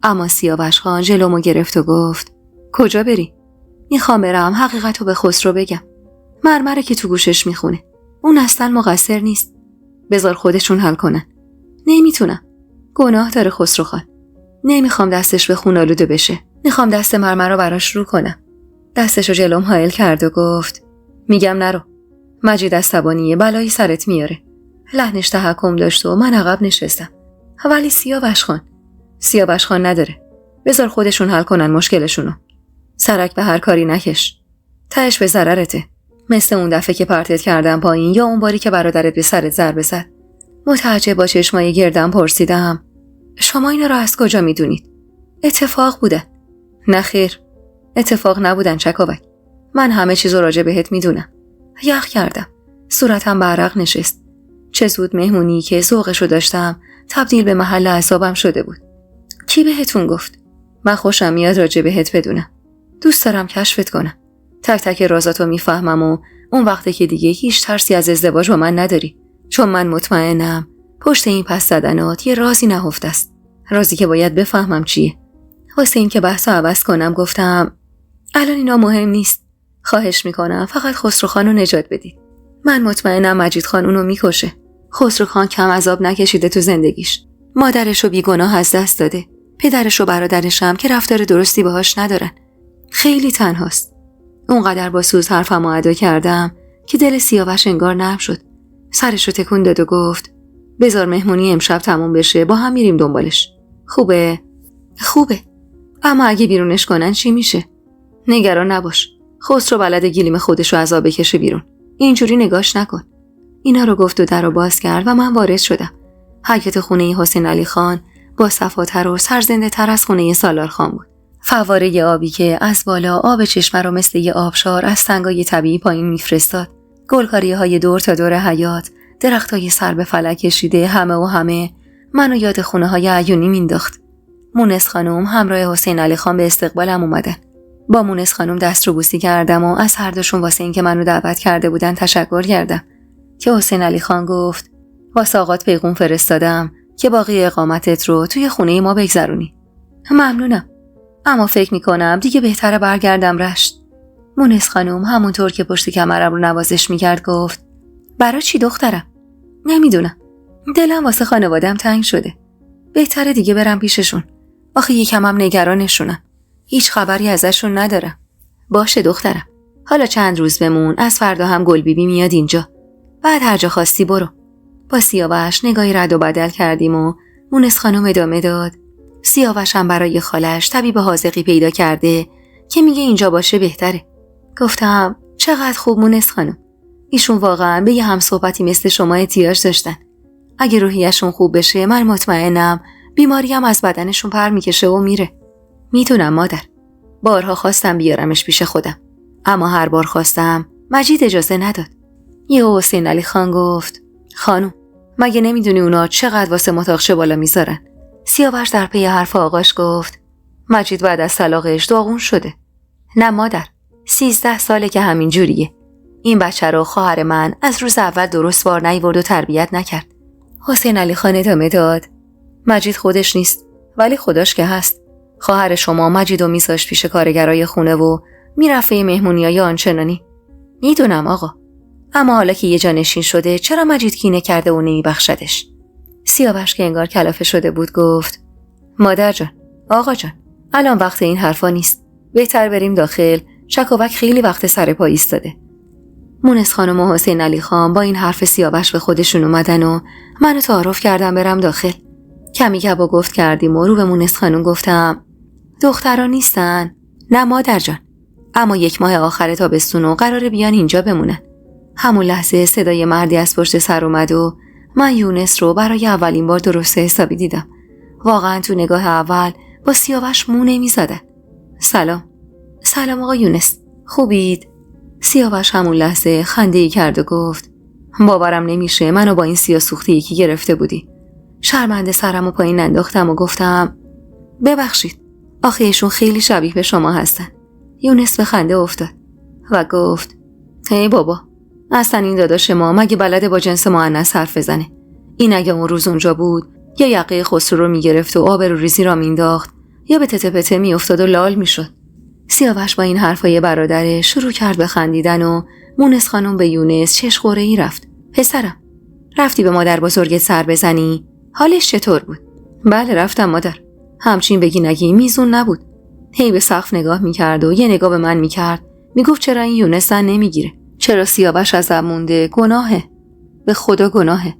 اما سیاوش خان جلومو گرفت و گفت کجا بری؟ میخوام برم حقیقتو به خسرو بگم. مرمره که تو گوشش میخونه. اون اصلا مقصر نیست. بذار خودشون حل کنن. نمیتونم. گناه داره خسرو خان. نمیخوام دستش به خون آلوده بشه. میخوام دست مرمر رو براش رو کنم. دستشو جلوم حائل کرد و گفت میگم نرو. مجید عصبانیه، بلایی سرت میاره. لحنش تحکم داشت و من عقب نشستم. ولی سیاوش خان نداره. بذار خودشون حل کنن مشکلشونو. سرک به هر کاری نکش. تهش به ضررته. مثل اون دفعه که پرتت کردم پایین یا اون باری که برادرت به سرت ضربه زد. متعجب با چشمای گردم پرسیدم شما اینا رو از کجا میدونید؟ اتفاق بودن. نه خیر، اتفاق نبودن چکاوک. من همه چیزو راجع بهت میدونم. یخ کردم. صورتم به عرق نشست. چه زود مهمونی که ذوقشو داشتم تبدیل به محل اعصابم شده بود. کی بهتون گفت؟ من خوشم میاد راجع بهت بدونم. دوست دارم کشفت کنم. تک تک رازاتو میفهمم و اون وقته که دیگه هیچ ترسی از ازدواج با من نداری. چون من مطمئنم پشت این پس زدنات یه رازی نهفته است. رازی که باید بفهمم چیه. واسه این که بحثو عوض کنم گفتم الان اینا مهم نیست. خواهش میکنم فقط خسرو خانو نجات بدید. من مطمئنم مجید خان اونو میکشه. خسرو خان کم عذاب نکشیده تو زندگیش. مادرشو بیگناه از دست داده. پدرش و برادرش هم که رفتار درستی باهاش ندارن. خیلی تنهاست. اونقدر با سوز حرفمو ادا کردم که دل سیاوش انگار نرم شد. سرشو تکون داد و گفت بذار مهمونی امشب تموم بشه با هم میریم دنبالش. خوبه؟ اما اگه بیرونش کنن چی میشه؟ نگران نباش. خسرو بلد گلیم خودشو از آب بکشه بیرون. اینجوری نگاش نکن. اینا رو گفت و درو باز کرد و من وارد شدم. حیاط خونه حسین علی خان با صفاتر و سرزنده تر از خونه سالار خان بود. فواره آبی که از بالا آب چشمه رو مثل یه آبشار از سنگای طبیعی پایین میفرستاد. گلکاری‌های دور تا دور حیاط، درختای سر به فلک کشیده همه منو یاد خونه‌های عیونی مینداخت. مونس خانم همراه حسین علی خان به استقبالم اومدن. با مونس خانم دست رو بوسی کردم و از هر دوشون واسه اینکه منو دعوت کرده بودن تشکر کردم. که حسین علی خان گفت واسه آقات پیغام فرستادم که باقی اقامتت رو توی خونه ما بگذرونی. ممنونم. اما فکر میکنم دیگه بهتره برگردم رشت. مونس خانم همونطور که پشت کمرم رو نوازش میکرد گفت برای چی دخترم؟ نمیدونم. دلم واسه خانوادم تنگ شده. بهتره دیگه برم پیششون. آخه یکم هم نگرانشونم. هیچ خبری ازشون ندارم. باشه دخترم. حالا چند روز بمون، از فردا هم گل بیبی میاد اینجا. بعد هر جا خواستی برو. با سیاوش نگاهی رد و بدل کردیم و مونس خانم ادامه داد. سیاوش هم برای خالش طبیب حاذقی پیدا کرده که میگه اینجا باشه بهتره. گفتم چقدر خوب مونس خانم. ایشون واقعا به یه همصحبتی مثل شما احتیاج داشتن. اگه روحیشون خوب بشه من مطمئنم بیماریم از بدنشون پر میکشه و میره. میتونم مادر. بارها خواستم بیارمش پیش خودم. اما هر بار خواستم مجید اجازه نداد. یه حسین علی خان گفت خانم مگه نمیدونی اونا چقدر واسه متاخشه بالا میذارن؟ سیاوش در پی حرف آقاش گفت مجید بعد از طلاقش داغون شده. نه مادر، 13 ساله که همین جوریه. این بچه رو خواهر من از روز اول درست بار نیورد و تربیت نکرد. حسین علی خان ادامه داد مجید خودش نیست ولی خداش که هست. خواهر شما مجیدو میذاشت پیش کارگرای خونه و میرفت به مهمونیای آنچنانی. میدونم آقا. اما حالا که یه جانشین شده چرا مجید کینه کرده و نمیبخشدش؟ سیاوش که انگار کلافه شده بود گفت مادر جان، آقا جان، الان وقت این حرفا نیست. بهتر بریم داخل. شکاوک خیلی وقت سر پا ایستاده. مونس خانم و حسین علی خان با این حرف سیاوش به خودشون اومدن و منو تعارف کردم برم داخل. کمی گبا گفت کردیم و رو به مونس خانم گفتم دختران نیستن؟ نه مادر جان، اما 1 ماه آخر تابستون و قراره بیان اینجا بمونن. همون لحظه صدای مردی از پشت سر اومد و من یونس رو برای اولین بار درست حسابی دیدم. واقعا تو نگاه اول با سیاوش مو نمی‌زدن. سلام آقا یونس، خوبید؟ سیاوش همون لحظه خنده‌ای کرد و گفت باورم نمیشه منو با این سیاه‌سوختی که گرفته بودی. شرمنده سرمو پایین انداختم و گفتم ببخشید، آخه ایشون خیلی شبیه به شما هستن. یونس به خنده افتاد و گفت هی بابا، اصلا این داداش ما مگه بلده با جنس مؤنث حرف بزنه؟ این اگه اون روز اونجا بود یا یقه خسرو رو میگرفت و آب رو ریزی را مینداخت یا به تته پته میافتاد و لال میشد. سیاوش با این حرفای برادرش شروع کرد به خندیدن و مونس خانم به یونس چشخوره‌ای رفت. پسرم، رفتی به مادر بزرگت سر بزنی؟ حالش چطور بود؟ بله رفتم مادر. همچین بگی نگی میزون نبود. هی به سقف نگاه میکرد و یه نگاه به من میکرد. میگفت چرا این یونس زن نمیگیره؟ چرا سیاوش ازم مونده؟ گناهه. به خدا گناهه.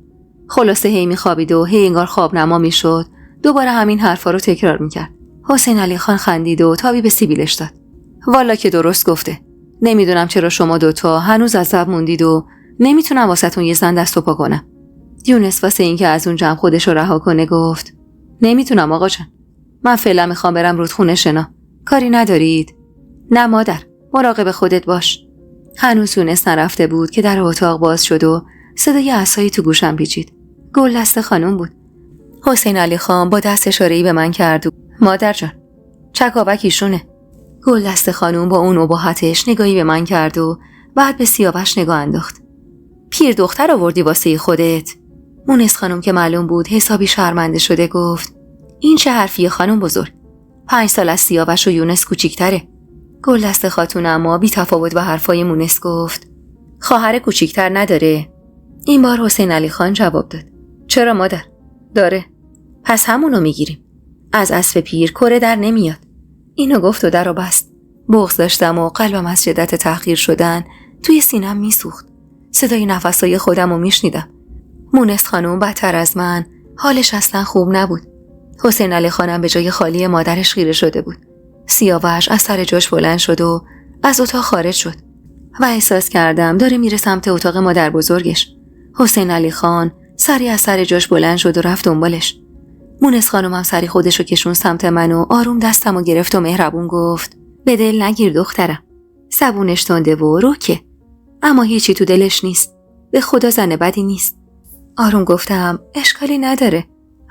خلاصه هی میخوابید و هی انگار خواب نما میشد. دوباره همین حرفا رو تکرار میکرد. حسین علی خان خندید و تابی به سیبیلش داد. والا که درست گفته. نمیدونم چرا شما دوتا هنوز عصب موندید و نمیتونم واسهتون یه زن دست و پا کنم. یونس واسه این که از اون جمع خودش رو رها کنه گفت نمیتونم آقا جان. من فعلا میخوام برم رودخونه شنا. کاری ندارید؟ نه مادر، مراقب خودت باش. هنوز یونس نرفته بود که در اتاق باز شد و صدای عصایی تو گوشم پیچید. گلدسته خانم بود. حسین علی خان با دست اشاره‌ای به من کرد و مادر جان، چکاوک ایشونه. گلدسته خانم با اون اباحتش نگاهی به من کرد و بعد به سیاوش نگاه انداخت. پیر دختر آوردی واسه خودت؟ مونس خانم که معلوم بود حسابی شرمنده شده گفت این چه حرفیه خانم بزرگ؟ 5 سال از سیاوش و یونس کوچیک‌تره. گلدسته خاتون اما بی تفاوت به حرفای مونس گفت خواهر کوچیک‌تر نداره؟ این بار حسین علی خان جواب داد چرا مادر؟ داره. پس همونو میگیریم. از اسب پیر کره در نمیاد. اینو گفت و درو بست. بغض داشتم و قلبم از شدت تحقیر شدن توی سینم میسوخت. صدای نفسای خودم رو میشنیدم. مونس خانم بدتر از من، حالش اصلا خوب نبود. حسین علی خانم به جای خالی مادرش خیره شده بود. سیاوش از سر جاش بلند شد و از اتاق خارج شد و احساس کردم داره میره سمت اتاق مادر بزرگش. حسین علی خان سری از سر جاش بلند شد و رفت دنبالش. مونس خانم هم سری خودشو کشون سمت من و آروم دستمو گرفت و مهربون گفت به دل نگیر دخترم. زبونش تنده و روکه، اما هیچی تو دلش نیست. به خدا زن بدی نیست. آروم گفتم اشکالی نداره،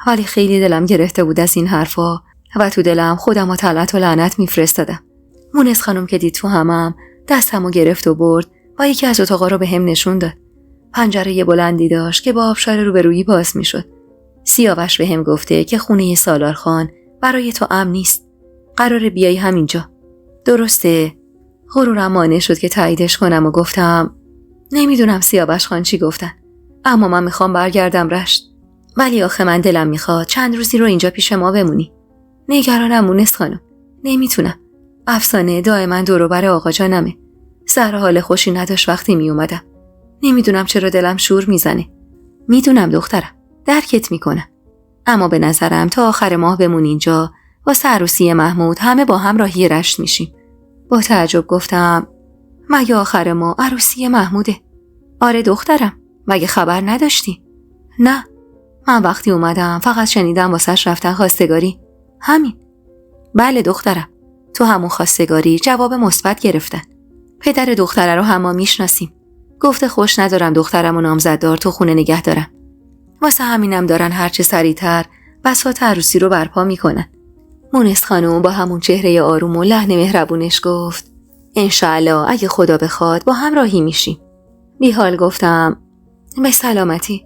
ولی خیلی دلم گرفته بود از این حرفا و تو دلم خودم طلعت و لعنت میفرستادم. مونس خانم که دید تو همم دستمو گرفت و برد و یکی از اتاقا رو به هم نشون داد. پنجره بلندی داشت که با آبشار روبرویی باز میشد. سیاوش به هم گفته که خونه سالار خان برای تو امن نیست. قراره بیای همینجا. درسته؟ غرورم مانع شد که تاییدش کنم و گفتم نمیدونم سیاوش خان چی گفتن، اما من میخوام برگردم رشت. ولی آخه من دلم میخواد چند روزی رو اینجا پیش ما بمونی. نگرانم مونس خانم، نمیتونم. افسانه دائما دور و بر آقا جانمه. سر حال خوشی نداشت وقتی میومدم. نمیدونم چرا دلم شور میزنه. میدونم دخترم، درکت میکنم، اما به نظرم تا آخر ماه بمون اینجا. واسه عروسی محمود همه با هم راهی رشت میشیم. با تعجب گفتم مگه آخر ماه عروسی محموده؟ آره دخترم، مگه خبر نداشتی؟ نه، من وقتی اومدم فقط شنیدم واسش رفتن خواستگاری. همین. بله دخترم، تو همون خواستگاری جواب مثبت گرفتن. پدر دختره رو هم ما میشناسیم. گفته خوش ندارم دخترم و نامزددار تو خونه نگه دارم. واسه همینم دارن هرچه سریعتر بساط عروسی رو برپا میکنن. مونس خانم با همون چهره آروم و لحن مهربونش گفت انشالله اگه خدا بخواد با هم راهی میشیم. بی حال گفتم به سلامتی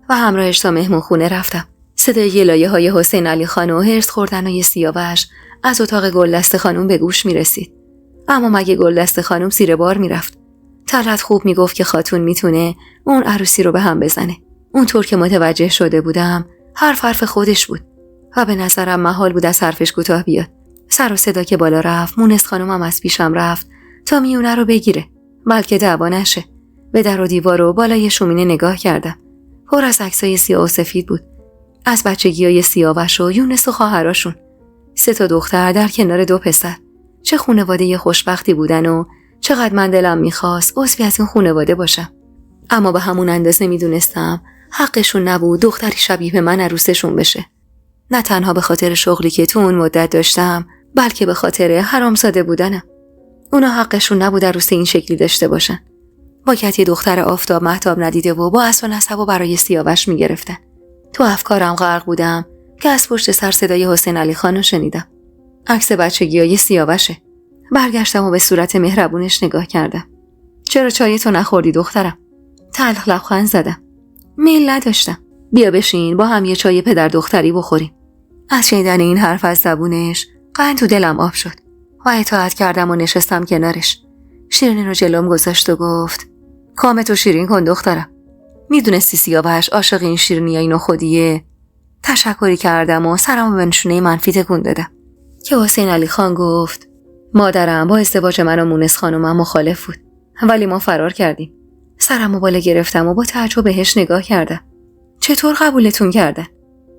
و همراهش تا مهمون خونه رفتم. صدای لایه های حسین علی خان و هرس خوردنای سیاوش از اتاق گلدسته خانم به گوش میرسید. اما مگه گلدسته خانم زیر بار میرفت؟ طلعت خوب میگفت که خاتون میتونه اون عروسی رو به هم بزنه. اونطور که متوجه شده بودم حرف خودش بود و به نظرم محال بود از حرفش کوتاه بیاد. سر و صدا که بالا رفت مونس خانومم از پیشم رفت تا میونه رو بگیره بلکه دعوا نشه. به در و دیوار و بالای شومینه نگاه کردم. پر از عکسای سیاه و سفید بود. از بچگیای سیاوش و یونس و خواهراشون. 3 دختر در کنار 2 پسر. چه خانواده خوشبختی بودن و چقدر من دلم میخواست عضوی از این خانواده باشم. اما به همون اندازه میدونستم حقشون نبود دختری شبیه به من عروسشون بشه. نه تنها به خاطر شغلی که تو اون مدت داشتم بلکه به خاطر حرامزاده بودنم. اونا حقشون نبود عروس این شکلی داشته باشن. باید یه دختر آفتاب مهتاب ندیده و با اسب و نسب و برای سیاوش میگرفتن. تو افکارم غرق بودم که از پشت سر صدای حسین علی خان رو شنیدم. عکس بچگیای سیاوشه. برگشتم و به صورت مهربونش نگاه کردم. چرا چایتو نخوردی دخترم؟ تلخ لبخند زدم. میل نداشتم. بیا بشین با هم یه چای پدر دختری بخوریم. از شنیدن این حرف از زبونش قند تو دلم آب شد و اطاعت کردم و نشستم کنارش. شیرینی رو جلوم گذاشت و گفت کامتو شیرین کن دخترم. میدونستی سیاوش عاشق این شیرینی اینو خودیه؟ تشکری کردم و سرمو به نشونه منفی تکون دادم که حسین علی خان گفت مادرم با ازدواج من و مونس خانومم مخالف بود ولی ما فرار کردیم. سرمو بالا گرفتم و با تعجب بهش نگاه کردم. چطور قبولتون کردن؟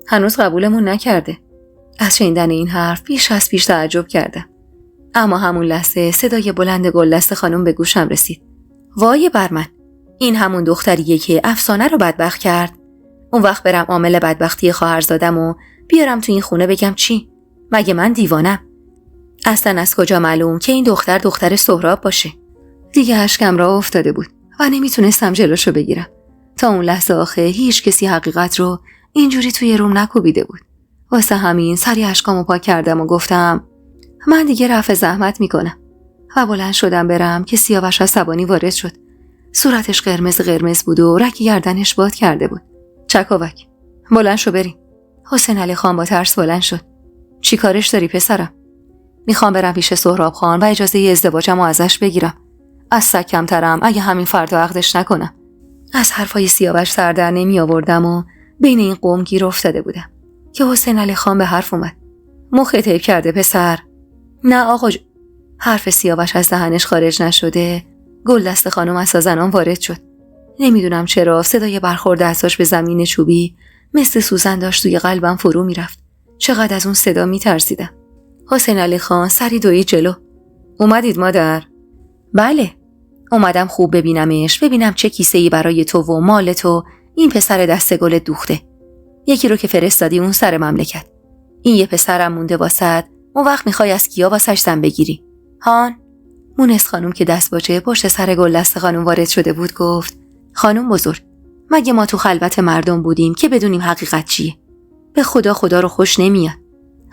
هنوز قبولمون نکرده. از شنیدن این حرف بیش از پیش تعجب کردم. اما همون لحظه صدای بلند گلدست خانم به گوشم رسید. وای بر من، این همون دختریه که افسانه رو بدبخت کرد. اون وقت برم عامل بدبختی خواهرزادم و بیارم تو این خونه بگم چی؟ مگه من دیوانم؟ اصلا از کجا معلوم که این دختر سهراب باشه؟ دیگه اشکم را افتاده بود و نمیتونستم جلوشو بگیرم. تا اون لحظه آخه هیچ کسی حقیقت رو اینجوری توی روم نکوبیده بود. واسه همین سری اشکامو پاک کردم و گفتم من دیگه رفع زحمت میکنم و بلند شدم برم که سیاوش عصبانی وارد شد. صورتش قرمز بود و رگ گردنش باد کرده بود. چکاوک بلند شو بریم. حسین علی خان با ترس بلند شد. چی کارش داری پسرم؟ میخوام برم پیش سهراب خان و اجازه ازدواجمو ازش بگیرم. از سگ کمترم اگه همین فردا عقدش نکنم. از حرفای سیاوش سر در نمی آوردم و بین این قوم گیر افتاده بودم که حسین علی خان به حرف اومد. مخت تیپ کرده پسر؟ نه آقا حرف سیاوش از دهنش خارج نشده گلدست خانم از زنان وارد شد. نمیدونم چرا صدای برخورد دستاش به زمین چوبی مثل سوزن داشت توی قلبم فرو میرفت. چقدر از اون صدا میترسیدم. حسین علی خان سری دوید جلو. اومدید مادر؟ بله. اومدم خوب ببینم چه کیسه‌ای برای تو و مال تو این پسر دست گل دوخته. یکی رو که فرستادی اون سر مملکت. این یه پسرم مونده واسد. اون وقت میخوای از کیا واسش زن بگیری؟ هان؟ مونس خانم که دستباچه پشت سر گلدست خانم وارد شده بود گفت خانم بزرگ، مگه ما تو خلوت مردم بودیم که بدونیم حقیقت چیه؟ به خدا رو خوش نمیاد.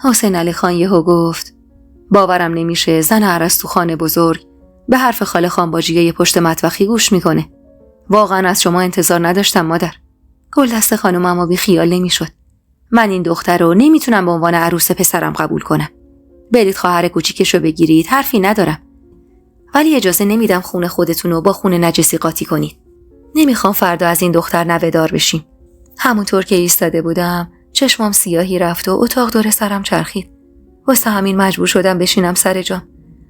حسین علی خان یهو گفت باورم نمیشه زن ارسطو خان بزرگ به حرف خاله خانباجیه پشت مطبخی گوش میکنه. واقعا از شما انتظار نداشتم مادر. گلدست خانم اما بی خیال نمیشد. من این دختر رو نمیتونم به عنوان عروس پسرم قبول کنم. برید خواهر کوچیکشو بگیرید، حرفی ندارم. ولی اجازه نمیدم خون خودتون رو با خون نجسی قاطی کنید. نمیخوام فردا از این دختر نوه‌دار بشیم. همونطور که ایستاده بودم چشمام سیاهی رفت و اتاق دور سرم چرخید. واسه همین مجبور شدم بشینم سر جام.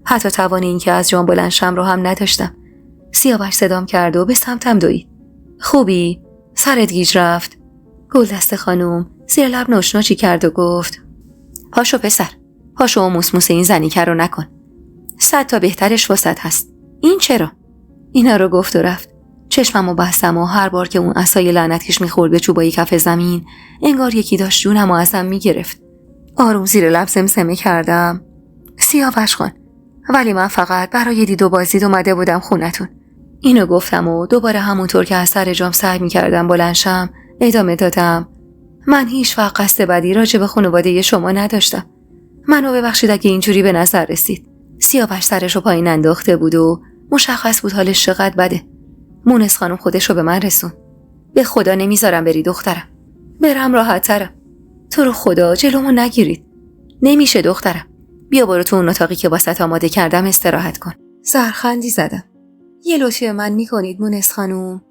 حتی توان این که از جام بلند شم رو هم نداشتم. سیاوش صدام کرد و به سمتم دوید. خوبی؟ سرت گیج رفت؟ گلدست خانم زیر لب نوچی کرد و گفت پاشو پسر، پاشو و موسموس این زنیکه رو نکن. 100 تا بهترش واسط هست. این چرا؟ اینا رو گفت و رفت. چشممو بستم و هر بار که اون عصای لعنتیش میخورد به چوبای کف زمین انگار یکی داشت جونمو ازم میگرفت. آروم زیر لب زمزمه کردم سیاوش خان، ولی من فقط برای دید و بازدید اومده بودم خونتون. اینو گفتم و دوباره همونطور که از سر جام سعی میکردم بلنشم ادامه دادم من هیچ وقت قصد بدی راجع به خانواده شما نداشتم. منو ببخشید اگه اینجوری به نظر رسید. سیاوش سرشو پایین انداخته بود و مشخص بود حالش چقدر بده. مونس خانم خودشو به من رسون. به خدا نمیذارم بری دخترم. برم راحت ترم. تو رو خدا جلومو نگیرید. نمیشه دخترم. بیا برو تو اون اتاقی که واسط آماده کردم استراحت کن. سرخندی زدم. یه لطفی به من میکنید مونس خانوم؟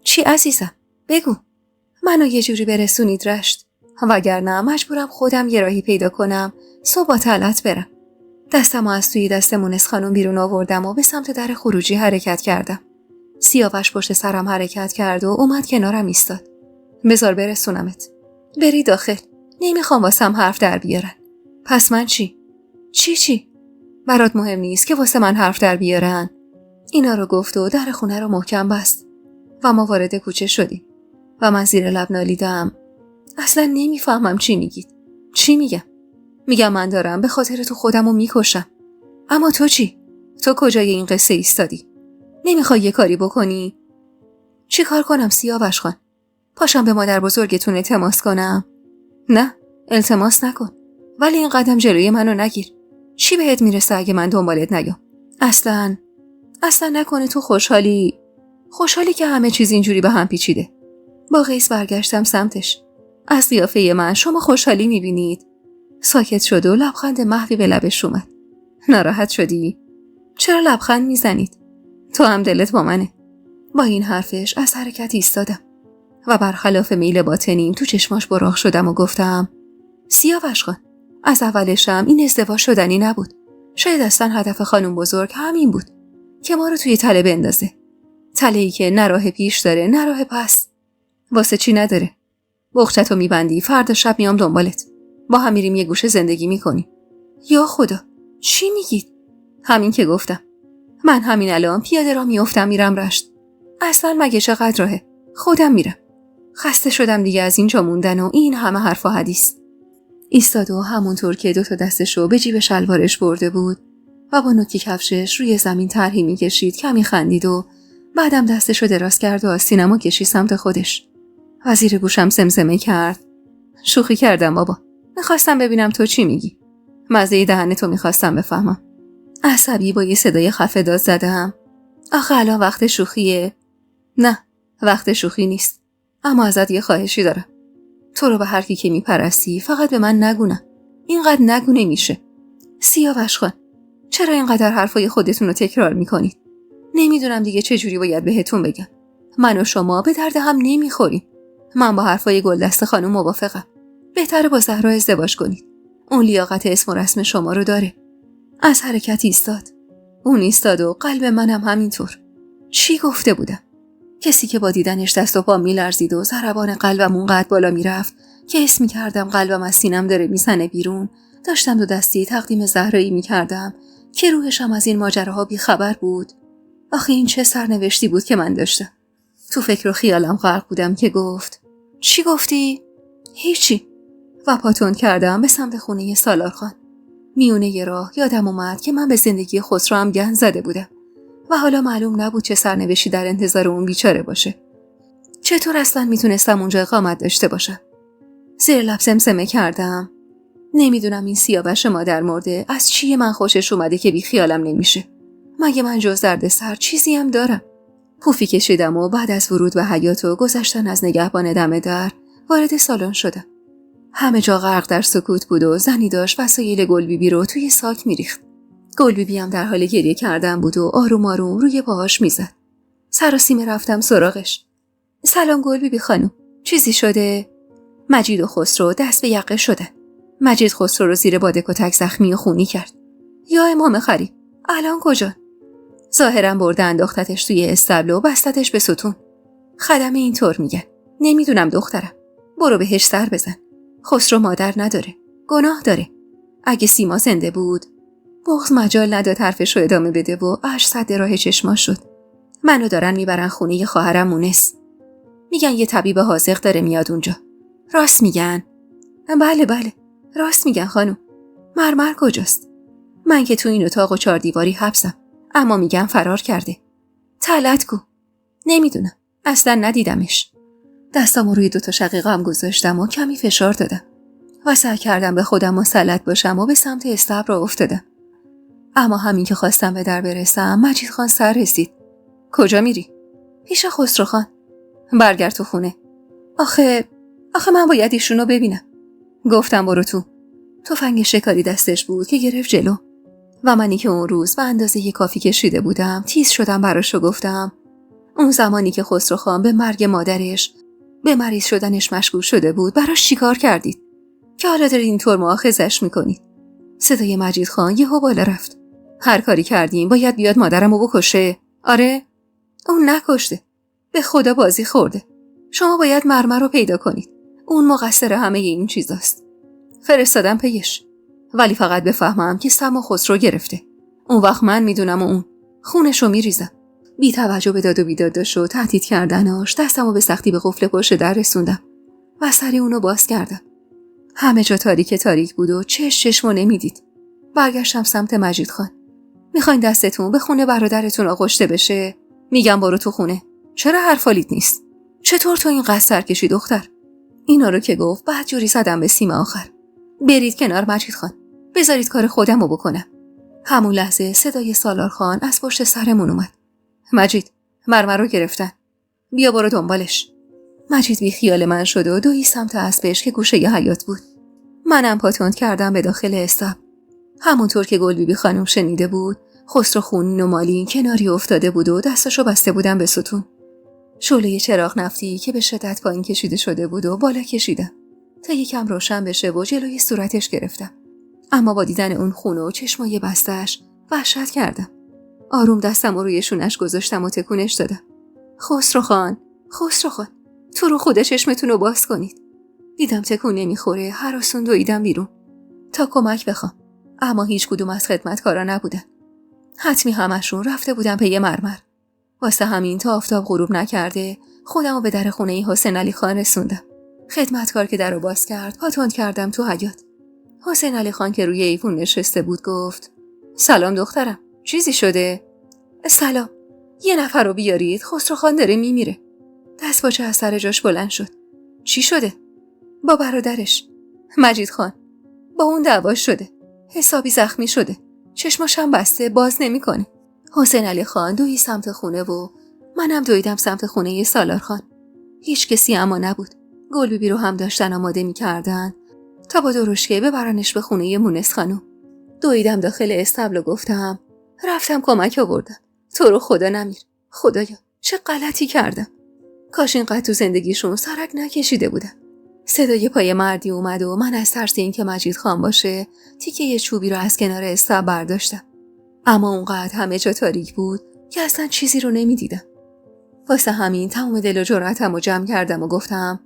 چی عزیزم؟ بگو. منو یه جوری برسونید رشت، وگرنه مجبورم خودم یه راهی پیدا کنم صبح با طلعت برم. دستمو از توی دست مونس خانوم بیرون آوردم و به سمت در خروجی حرکت کردم. سیاوش پشت سرم حرکت کرد و اومد کنارم ایستاد. بذار برسونمت. بری داخل. نمیخوام واسم حرف در بیارن. پس من چی؟ چی؟ برات مهم نیست که واسه من حرف در بیارن؟ اینا رو گفت و در خونه رو محکم بست و ما وارد کوچه شدیم و من زیر لب نالیدم. اصلا نمیفهمم چی میگید. چی میگم؟ میگم من دارم به خاطر تو خودمو میکشم. اما تو چی؟ تو کجای این قصه ایستادی؟ نمیخوای یه کاری بکنی؟ چی کار کنم سیاوش خان؟ پاشم به مادر بزرگتون التماس کنم؟ نه، التماس نکن. ولی این قدم جلوی منو نگیر. چی بهت میرسه اگه من دنبالت نیام؟ اصلا نکنه تو خوشحالی که همه چیز اینجوری به هم پیچیده. با قیس برگشتم سمتش. از قیافه من شما خوشحالی میبینید؟ ساکت شد و لبخند محوی به لبش اومد. ناراحت شدی؟ چرا لبخند میزنید؟ تو هم دلت با منه. با این حرفش از حرکت ایستادم و برخلاف میل باطنیم تو چشماش براق شدم و گفتم سیاوش خان، از اولشم این ازدواج شدنی نبود. شاید اصلا هدف خانم بزرگ همین بود که ما رو توی تله بندازه. تله‌ای که نه راه پیش داره نه راه پس. واسه چی نداره؟ بخچتو میبندی، فردا شب میام دنبالت. با هم میریم یه گوشه زندگی میکنیم. یا خدا، چی میگید؟ همین که گفتم. من همین الان پیاده را میافتم میرم رشت. اصلا مگه چقدر راهه؟ خودم میرم. خسته شدم دیگه از اینجا موندن و این همه حرف و حدیث. ایستاد و همونطور که 2 دستشو به جیب شلوارش برده بود و با نوک کفشش روی زمین طرحی میکشید کمی خندید و بعدم دستشو دراز کرد و از سینما کشید سمت خودش. و زیر گوشم زمزمه کرد. شوخی کردم بابا. میخواستم ببینم تو چی میگی. مزه دهنتو میخواستم بفهمم. عصبی با یه صدای خفه داد زدم. آخه الان وقت شوخیه؟ نه، وقت شوخی نیست. اما ازت یه خواهشی دارم. تو رو به هر کی که میپرستی فقط به من نگونه. اینقدر نگو نمیشه. سیاوش خان، چرا اینقدر حرفای خودتون رو تکرار میکنید؟ نمیدونم دیگه چه جوری باید بهتون بگم. من و شما به درد هم نمیخوریم. من با حرفای گلدست خانم موافقم. بهتره با زهرا ازدواج کنید. اون لیاقت اسم و رسم شما رو داره. از حرکت ایستاد. اون ایستاد و قلب منم همینطور. چی گفته بودم؟ کسی که با دیدنش دست و پا میلرزید و ضربان قلبم اونقدر بالا میرفت که حس میکردم قلبم از سینم داره میزنه بیرون. داشتم 2 دستی تقدیم زهرایی میکردم که روحشم از این ماجراها بی خبر بود. آخه این چه سرنوشتی بود که من داشتم. تو فکر و خیالم غرق بودم که گفت. چی گفتی؟ هیچی. و پاتون کردم به سمت خونه سالارخان. میونه ی راه یادم اومد که من به زندگی خسرو هم گند زده بودم و حالا معلوم نبود چه سرنوشتی در انتظار اون بیچاره باشه. چطور اصلا میتونستم اونجا اقامت داشته باشم؟ زیر لب زمزمه کردم. نمیدونم این سیاوش مادر مرده از چیه من خوشش اومده که بی خیالم نمیشه. مگه من جز دردسر چیزی هم دارم؟ پوفی کشیدم و بعد از ورود به حیاط و گذشتن از نگهبان دم در وارد سالن شدم. همه جا غرق در سکوت بود و زنی داشت وسایل گلبیبی رو توی ساک میریخت. گلبیبی هم در حال گریه کردن بود و آروم آروم روی پاهاش میزد. سراسیمه رفتم سراغش. سلام گلبیبی خانم، چیزی شده؟ مجید و خسرو دست به یقه شدن. مجید خسرو رو زیر باد کتک زخمی و خونی کرد. یا امام خری، الان کجا؟ ظاهرا برده انداختتش توی استبل و بستتش به ستون. خدمه اینطور میگن. نمیدونم دخترم. برو بهش سر بزن. خسرو مادر نداره. گناه داره. اگه سیما زنده بود. بغض مجال نداد حرفش رو ادامه بده و اش صد راه چشما شد. منو دارن میبرن خونه ی خواهرم مونس. میگن یه طبیب حاذق داره میاد اونجا. راست میگن؟ بله راست میگن خانم. مرمر کجاست؟ من که تو این اتاق و 4 دیواری حبسم، اما میگن فرار کرده. طلعت کو؟ نمیدونم، اصلا ندیدمش. دستامو روی 2 شقیقه‌ام گذاشتم و کمی فشار دادم و سعی کردم به خودم مسلط باشم و به سمت استبر افتادم. اما همین که خواستم به در برسم مجید خان سر رسید. کجا میری؟ پیش خسرو خان. برگرد تو خونه. آخه من باید ایشونو ببینم. گفتم برو تو. تفنگ شکاری دستش بود که گرفت جلو و منی که اون روز به اندازه کافی کشیده بودم تیز شدم براش و گفتم اون زمانی که خسروخان به مرگ مادرش به مریض شدنش مشغول شده بود براش چیکار کردید که حالا دارید اینطور مؤاخذش میکنید؟ صدای مجید خان یهو بالا رفت. هر کاری کردیم باید بیاد مادرمو بکشه. آره؟ اون نکشته. به خدا بازی خورده. شما باید مرمر رو پیدا کنید. اون مقصر همه این چیزاست. فرستادم پیش. ولی فقط بفهمم که سم و خسرو گرفته. اون وقت من میدونم و اون خونشو میریزم. بی توجه به داد و بیدادش و تهدید کردناش دستمو به سختی به قفل پشت در رسوندم و سری اونو باز کردم. همه جا تاریک بود و چشمو نمیدید. برگشتم سمت مجید خان. میخواین دستتون به خونه برادرتون آغشته بشه؟ میگم برو تو خونه. چرا حرفالیت نیست؟ چطور تو اینقدر سر کشی دختر؟ اینا رو که گفت بعد جوری زدم به سیم آخر. برید کنار مجید خان. بذارید کار خودمو بکنم. همون لحظه صدای سالار خان از پشت سرمون اومد. مجید، مرمر رو گرفتن. بیا برو دنبالش. مجید بی خیال من شد و دوی سمت اسبش که گوشه ی حیاط بود. منم پاتوند کردم به داخل استاب. همونطور که گلبیبی خانم شنیده بود، خسرو خونین و مالین کناری افتاده بود و دستشو بسته بودن به ستون. شعله چراغ نفتی که به شدت پایین کشیده شده بود و بالا کشیدم تا یکم روشن بشه و جلوی صورتش گرفتم. اما با دیدن اون خون و چشمای بستش وحشت کردم. آروم دستم رو روی شونش گذاشتم و تکونش دادم. خسرو خان، تو رو خدا چشمتون رو باز کنید. دیدم تکون نمیخوره، هراسون دویدم بیرون تا کمک بخوام، اما هیچ کدوم از خدمتکارا نبودن. حتمی همشون رفته بودن پی مرمر. واسه همین تا آفتاب غروب نکرده خودمو به در خونه حسین علی خان رسوندم. خدمتکار که درو باز کرد پاتوند کردم تو حیاط. حسین علی خان که روی ایوون نشسته بود گفت سلام دخترم، چیزی شده؟ سلام، یه نفر رو بیارید، خسرو خان داره میمیره. دستپاچه از سر جاش بلند شد. چی شده؟ با برادرش مجید خان با اون دعواش شده، حسابی زخمی شده، چشماشم بسته، باز نمیکنه. حسین علی خان دوی سمت خونه و منم دویدم سمت خونه سالار خان. هیچ کسی اما نبود. گلبیبی رو هم داشتن آماده میکردن تا با درشکه ببرنش به خونه مونس خانم. دویدم داخل استبل و گفتم رفتم کمک آوردم، تو رو خدا نمیر. خدایا چه غلطی کردم. کاش اینقدر تو زندگیشون سرک نکشیده بودم. صدای پای مردی اومد و من از ترس این که مجید خان باشه تیکه یه چوبی رو از کنار استبل برداشتم. اما اونقدر همه جا تاریک بود که اصلا چیزی رو نمیدیدم. واسه همین تمام دل و جرأتم رو جمع کردم و گفتم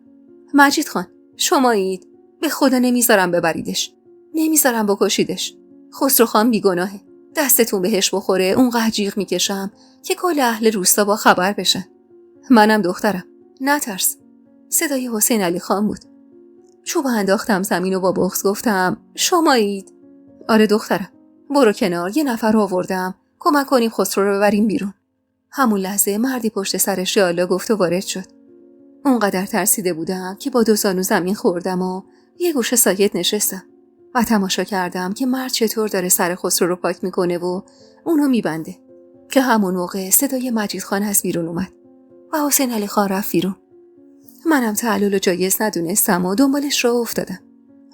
مجید خان شمایید، به خدا نمیذارم ببریدش، نمیذارم بکشیدش. خسرو خان بیگناهه، دستتون بهش بخوره اونقدر جیغ میکشم که کل اهل روستا با خبر بشن. منم دخترم، نترس. صدای حسین علی خان بود. چوب انداختم زمین و با بغض گفتم شمایید؟ آره دخترم، برو کنار، یه نفر رو آوردم، کمک کنیم خسرو رو ببریم بیرون. همون لحظه مردی پشت سرش یالا گفت و وارد شد. اونقدر ترسیده بودم که با 2 زانو زمین خوردم و یه گوشه ساکت نشستم و تماشا کردم که مرد چطور داره سر خسرو رو پاک میکنه و اونو میبنده که همون موقع صدای مجید خان از بیرون اومد و حسین علی خان رفت بیرون. منم تعلل و جایز ندونستم و دنبالش راه افتادم.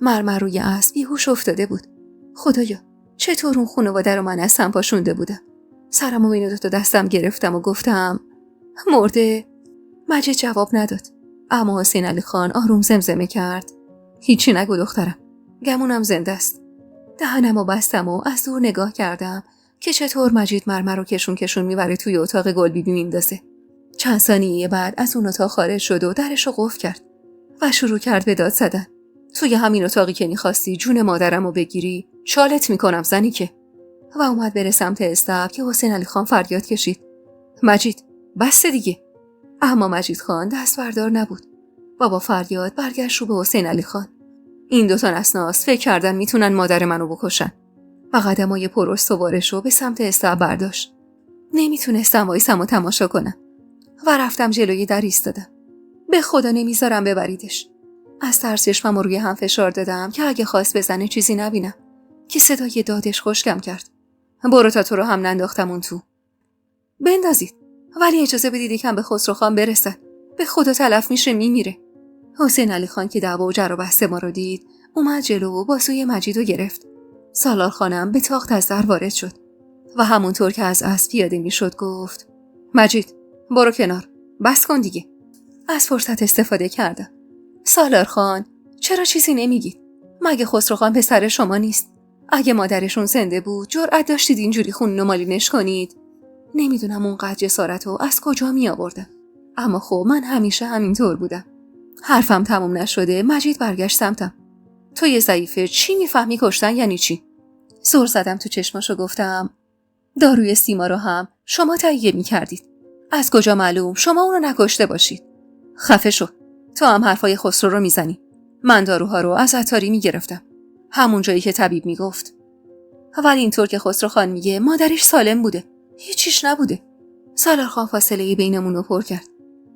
مرمر روی اسب بیهوش افتاده بود. خدایا چطور اون خانواده رو من از سم پاشونده بودم. سرمو بین 2 تا دستم گرفتم و گفتم مرده. مجید جواب نداد، اما حسین علی خان آروم زمزمه کرد هیچی نگو دخترم، گمونم زنده است. دهنمو بستم و از دور نگاه کردم که چطور مجید مرمر رو کشون میبره توی اتاق گلبیبی میندازه. چند ثانیه بعد از اون اتاق خارج شد و درشو قفل کرد و شروع کرد به داد زدن. توی همین اتاقی که میخواستی جون مادرمو بگیری چالت میکنم زنی که. و اومد بره سمت استبل که حسین علی خان فریاد کشید مجید بس دیگه. اما مجید خان دست بردار نبود و با فریاد برگشت رو به حسین علی خان. این 2 تا نسناس فکر کردن میتونن مادر منو بکشن و قدمای پراستوارشو به سمت استبل برداشت. نمیتونستم وایسم و تماشا کنم و رفتم جلوی در ایستادم. به خدا نمیذارم ببریدش. از ترس چشمم روی هم فشار دادم که اگه خواست بزنه چیزی نبینم که صدای دادش خشکم کرد. برو تا تو رو هم ننداختم اون تو. بندازید، ولی اجازه بدید یکم به خسرو خان برسن. به خدا تلف میشه میمیره. حسین علی خان که دعوا و جر و بحث ما رو دید اومد جلو و بازوی مجیدو گرفت. سالار خانم به تاخت از در وارد شد و همونطور که از اسب پیاده میشد گفت: مجید، برو کنار، بس کن دیگه. از فرصت استفاده کردم: سالار خان، چرا چیزی نمیگید؟ مگه خسرو خان پسر شما نیست؟ اگه مادرشون زنده بود جرأت داشتید اینجوری خونین و مالینش کنید؟ نمیدونم اونقدر جسارتو از کجا می آوردم، اما خب من همیشه همینطور بودم. حرفم تموم نشده مجید برگشت سمتم: تو یه ضعیفه، چی میفهمی کشتن یعنی چی؟ زور زدم تو چشماشو، گفتم: داروی سیما رو هم شما تهیه میکردید. از کجا معلوم شما اونو نکشته باشید؟ خفه شو، تو هم حرفای خسرو رو میزنی. من داروها رو از عطاری میگرفتم، همون جایی که طبیب میگفت. ولی اینطور که خسرو خان میگه مادرش سالم بوده، هیچیش نبوده. سالار خان فاصله بینمون رو پر کرد: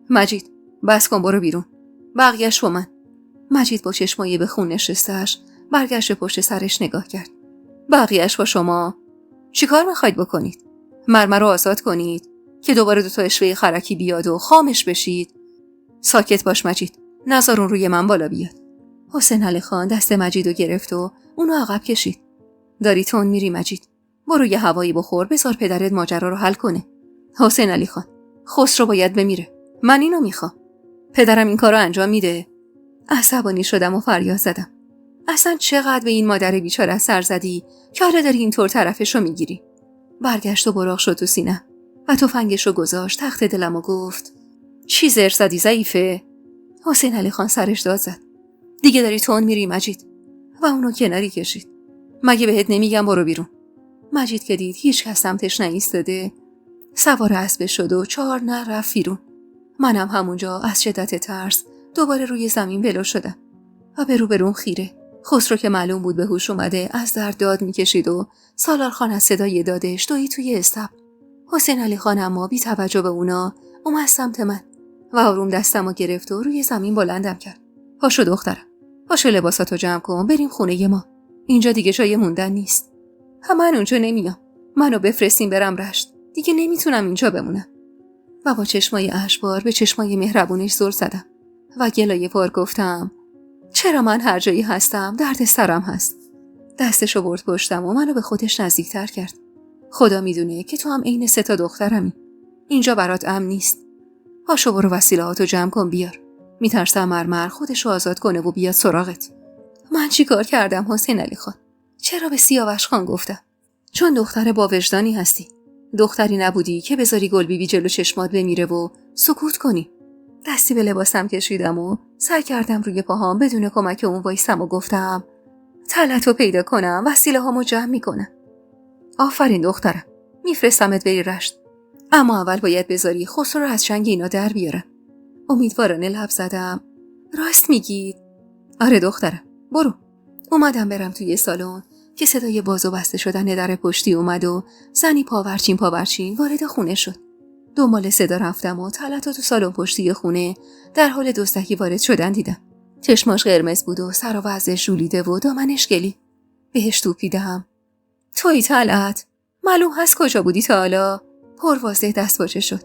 مجید، بس کن، برو بیرون. بقیه‌اش با من. مجید با چشمای به خون نشستش برگشت پشت سرش نگاه کرد: بقیه‌اش با شما؟ چیکار میخواید بکنید؟ مرمر رو آزاد کنید که دوباره دوتا اشوه خرکی بیاد و خامش بشید؟ ساکت باش مجید، نذار اون روی من بالا بیاد. حسین علی خان دست مجید رو گرفت و اونو عقب کشید: داری تون میری مجید، برو یه هوایی بخور، بذار پدرت ماجرا رو حل کنه. حسین علی خان، خسرو باید بمیره، من اینو میخوام. پدرم این کارو انجام میده؟ عصبانی شدم و فریاد زدم: اصلا چقدر به این مادر بیچاره سر زدی که حالا داری اینطور طرفشو میگیری؟ برگشت و براق شد تو سینه و تفنگشو گذاشت تخت دلم و گفت: چی زر زدی ضعیفه؟ حسین علی خان سرش داد زد: دیگه داری تون میری مجید، و اونو کناری کشید. مگه بهت نمیگم برو بیرون؟ مجید که دید هیچ کس سمتش نایستاده، سوار اسب شد و 4 نعل رفت بیرون. منم همونجا از شدت ترس دوباره روی زمین ولو شدم و به روبروم خیره. خسرو که معلوم بود به هوش اومده از درد داد میکشید و سالار خان از صدای دادش دوید توی استبل. حسین علی خان اما بی توجه به اونا اومد سمت من و آروم دستمو گرفت و روی زمین بلندم کرد: پاشو دخترم، پاشو لباساتو جمع کن، بریم خونه ما. اینجا دیگه جای موندن نیست. من اونجا نمیام، منو بفرستین برم رشت، دیگه نمیتونم اینجا بمونم. و با چشمای اشکبار به چشمای مهربونش زل زدم و گلایه بار گفتم: چرا من هر جایی هستم درد سرم هست. دستشو برد پشتم و منو به خودش نزدیکتر کرد: خدا میدونه که تو هم عین 3 تا دخترمی. اینجا برات امن نیست. پاشو برو وسیله‌هاتو جمع کن بیار. میترسم مرمر خودشو آزاد کنه و بیاد سراغت. من چی کار کردم حسین علی خان؟ چرا به سیاوش خان گفتم؟ چون دختر با وجدانی هستی. دختری نبودی که بذاری گل بیبی جلو چشمات بمیره و سکوت کنی. دستی به لباسم کشیدم و سعی کردم روی پاهام بدون کمک اون وایسم و گفتم: طلعتو پیدا کنم، وسیله هامو جمع میکنم. آفرین دخترم، میفرستمت بری رشت، اما اول باید بذاری خسرو رو از چنگ اینا در بیارم. امیدوارانه لب زدم: راست میگی؟ آره دخترم، برو. اومدم برم توی سالن که صدای باز و بسته شدن در پشتی اومد و زنی پاورچین وارد خونه شد. دنبال صدا رفتم و طلعتو تو سالن پشتی خونه در حال دزدکی وارد شدن دیدم. چشماش قرمز بود و سر و وضعش ژولیده و دامنش گلی. بهش توپیدم: تویی طلعت؟ معلوم هست کجا بودی تا حالا؟ پرواضح دست باچه شد: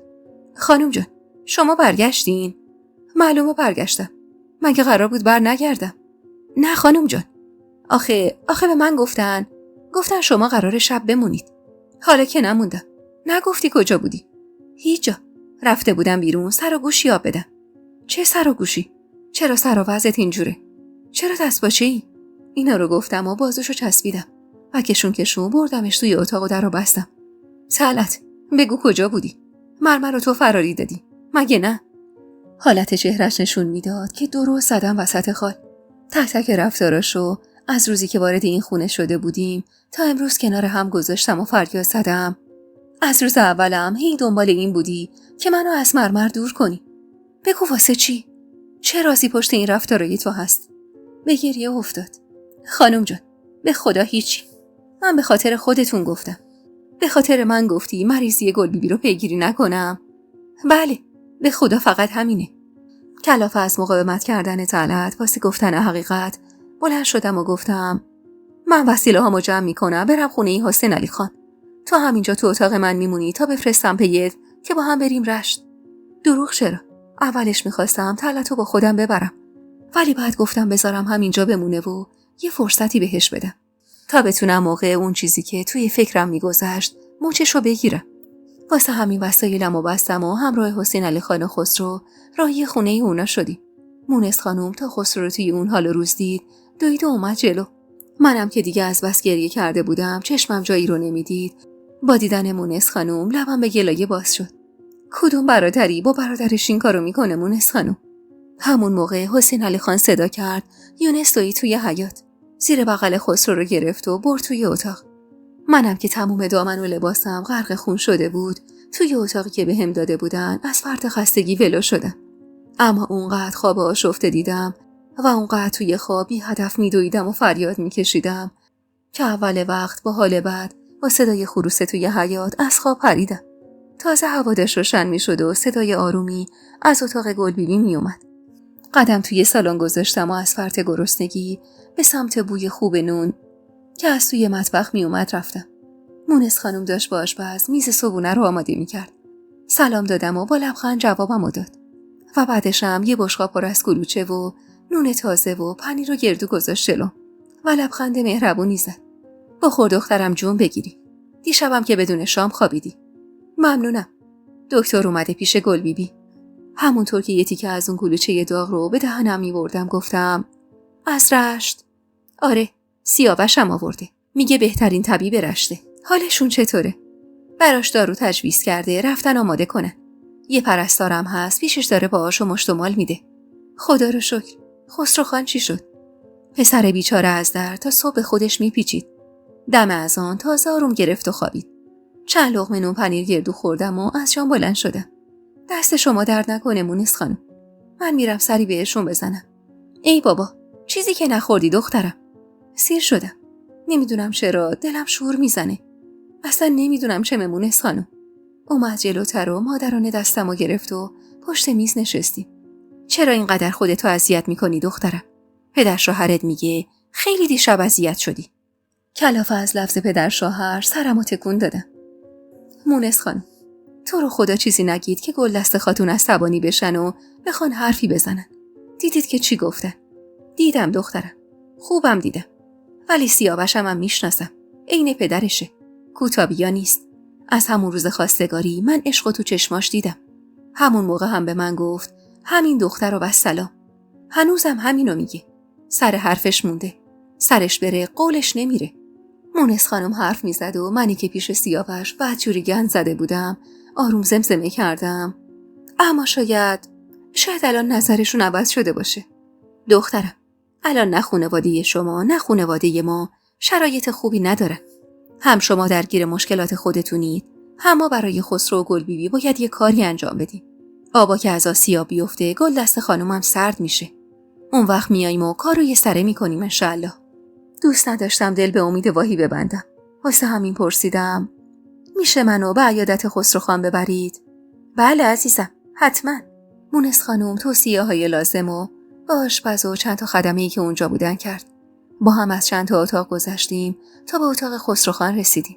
خانم جان، شما برگشتین؟ معلومه برگشتم. مگه قرار بود بر نگردم؟ نه خانم جان، آخه به من گفتن شما قرار شب بمونید. حالا که نموندم. نگفتی کجا بودی؟ هیچ جا. رفته بودم بیرون سر و گوشی آب بدم. چه سر و گوشی؟ چرا سر و وضعت اینجوره؟ چرا دست باچه‌ای؟ اینا رو گفتم و بازوشو چسبیدم و کشون بردمش توی اتاق و در رو بستم. طلعت، بگو کجا بودی؟ مرمر رو تو فراری دادی مگه نه؟ حالت چهرش نشون میداد که درست زدم وسط خال. تک تک رفتاراشو از روزی که وارد این خونه شده بودیم تا امروز کنار هم گذاشتم و فریاد زدم: از روز اولم هی دنبال این بودی که منو از مرمر دور کنی. بگو واسه چی؟ چه رازی پشت این رفتارای تو هست؟ به گریه افتاد: خانم جان، به خدا هیچی. من به خاطر خودتون گفتم. به خاطر من گفتی مریضی گل بیبی رو پیگیری نکنم. بله، به خدا فقط همینه. کلافه از مقاومت کردن طلعت واسه گفتن حقیقت بلند شدم و گفتم: من وسیله هامو جمع میکنم برم خونه این حسین علی خان. تو همینجا تو اتاق من میمونی تا بفرستم پیت که با هم بریم رشت. دروغ چرا؟ اولش میخواستم طلعتو با خودم ببرم، ولی بعد گفتم بذارم همینجا بمونه و یه فرصتی بهش بدم تا بتونم موقع اون چیزی که توی فکرم میگذشت موچشو بگیرم. واسه همین وسایلمو بستم و همراه حسین علی خان و خسرو راهی خونه اونا شدیم. مونس خانم تا خسرو رو توی اون حال و روز دید دوید و اومد جلو. منم که دیگه از بس گریه کرده بودم چشمم جایی رو نمیدید. با دیدن مونس خانم لبم به گلایه باز شد. کدوم برادری با برادرش این کارو میکنه مونس خانم؟ همون موقع حسین علی خان صدا کرد یونس دوید توی حیاط. زیر بغل خسرو رو گرفت و برد توی اتاق. منم که تموم دامن و لباسم غرق خون شده بود توی اتاقی که بهم داده بودن از فرط خستگی ولو شدم. اما اونقدر خواب آشفته دیدم و اونقدر توی خواب بی هدف میدویدم و فریاد میکشیدم که اول وقت با حال بد با صدای خروس توی حیاط از خواب پریدم. تازه هوادش روشن میشد و صدای آرومی از اتاق گلبیبی میومد. قدم توی سالن گذاشتم و از فرط گرسنگی به سمت بوی خوب نون که از توی مطبخ میومد رفتم. مونس خانم داشت با آشپز میز صبحونه رو آماده میکرد. سلام دادم و با لبخند جوابمو داد و بعدشم یه بشقاب پر از کلوچه و نون تازه و پنیر رو گردو گذاشت جلو و لبخند مهربونی زد. بخور دخترم جون بگیری. دیشبم که بدون شام خوابیدی. ممنونم. دکتر اومده پیش گلبیبی. همونطور که یه تیکه از اون کلوچه داغ رو به دهنم می‌بردم گفتم از رشت. آره، سیاوشم آورده. میگه بهترین طبیب رشته. حالشون چطوره؟ براش دارو تجویز کرده رفتن آماده کنن. یه پرستارم هست پیشش داره باهاشو مشت و مال میده. خدا رو شکر. خسرو خان چی شد؟ پسر بیچاره از در تا صبح خودش میپیچید. دم از آن تازه آروم گرفت و خوابید. چند لقمه نون پنیر گردو خوردم و از جام بلند شدم. دست شما درد نکنه مونس خانم. من میرم سری بهشون بزنم. ای بابا، چیزی که نخوردی دخترم. سیر شدم. نمیدونم چرا دلم شور میزنه. اصلا نمیدونم چه مونس خانم. اومد جلوتر و مادرانه دستمو گرفت و پشت میز نشستیم. چرا اینقدر خودتو اذیت میکنی دخترم؟ پدر شوهرت میگه خیلی دیشب اذیت شدی. کلافه از لفظ پدر شوهر سرمو تکون دادم. مونس خانم، تو رو خدا چیزی نگید که گل دست خاتون عصبانی بشن و بخوان حرفی بزنن. دیدید که چی گفتن؟ دیدم دخترم. خوبم دیدم. ولی سیاوشم هم میشناسم. عین پدرشه. کوتابیا نیست. از همون روز خواستگاری من عشقو تو چشماش دیدم. همون موقع هم به من گفت همین دختر رو بس سلام. هنوزم همینو میگه. سر حرفش مونده. سرش بره قولش نمیره. مونس خانم حرف میزد و منی که پیش سیاوش بدجوری گند زده بودم آروم زمزمه کردم. اما شاید الان نظرشون عوض شده باشه. دخترم، الان نه خانواده شما نه خانواده ما شرایط خوبی ندارن. هم شما درگیر مشکلات خودتونید، هم ما برای خسرو و گلبیبی باید یه کاری انجام بدیم. آبا که از آسیا بیفته گل دست خانومم سرد میشه. اون وقت میاییم و کارو یه سره میکنیم انشالله. دوست نداشتم دل به امید واهی ببندم. واسه همین پرسیدم میشه منو به عیادت خسرو خان ببرید؟ بله عزیزم، حتما. مونس خانم توصیه های لازم و با آشپز و چند تا خدمه‌ای که اونجا بودن کرد. با هم از چند تا اتاق گذشتیم تا به اتاق خسرو خان رسیدیم.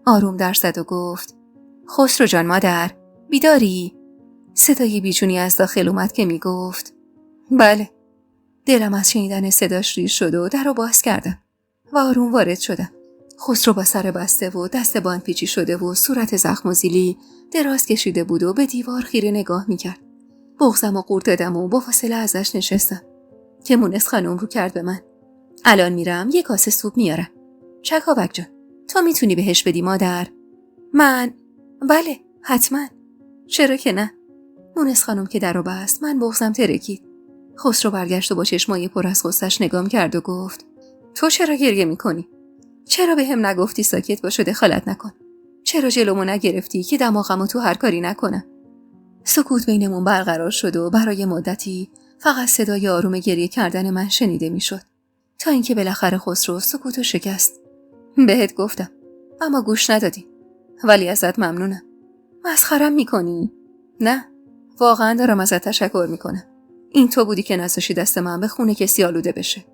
آروم در زد و گفت خسرو جان مادر، بیداری؟ صدای بیجونی از داخل اومد که میگفت بله. دلم از شنیدن صداش ریز شد و در رو باز کردم و آروم وارد شدم. خسرو با سر بسته و دست باند پیچی شده و صورت زخم و زیلی دراز کشیده بود و به دیوار خیره نگاه میکرد. بغضم و قورت دادم و با فاصله ازش نشستم که مونس خانم رو کرد به من. الان میرم یه کاسه سوپ میارم. چکاوک جان، تو میتونی بهش بدی مادر؟ من؟ بله، حتما. چرا که نه؟ مونس خانم که در رو بست من بغضم ترکید. خسرو برگشت و با چشمای پر از غصه‌اش نگام کرد و گفت تو چرا گریه میکنی؟ چرا به هم نگفتی ساکت باش و دخالت نکن؟ چرا جلومو نگرفتی که دماغمو تو هر کاری نکنم؟ سکوت بینمون برقرار شد و برای مدتی فقط صدای آروم گریه کردن من شنیده میشد تا اینکه بالاخره خسرو سکوتو شکست. بهت گفتم اما گوش ندادی. ولی ازت ممنونم. مسخرم میکنی؟ نه، واقعا دارم ازت تشکر میکنم. این تو بودی که نذاشتی دست من به خون کسی آلوده بشه.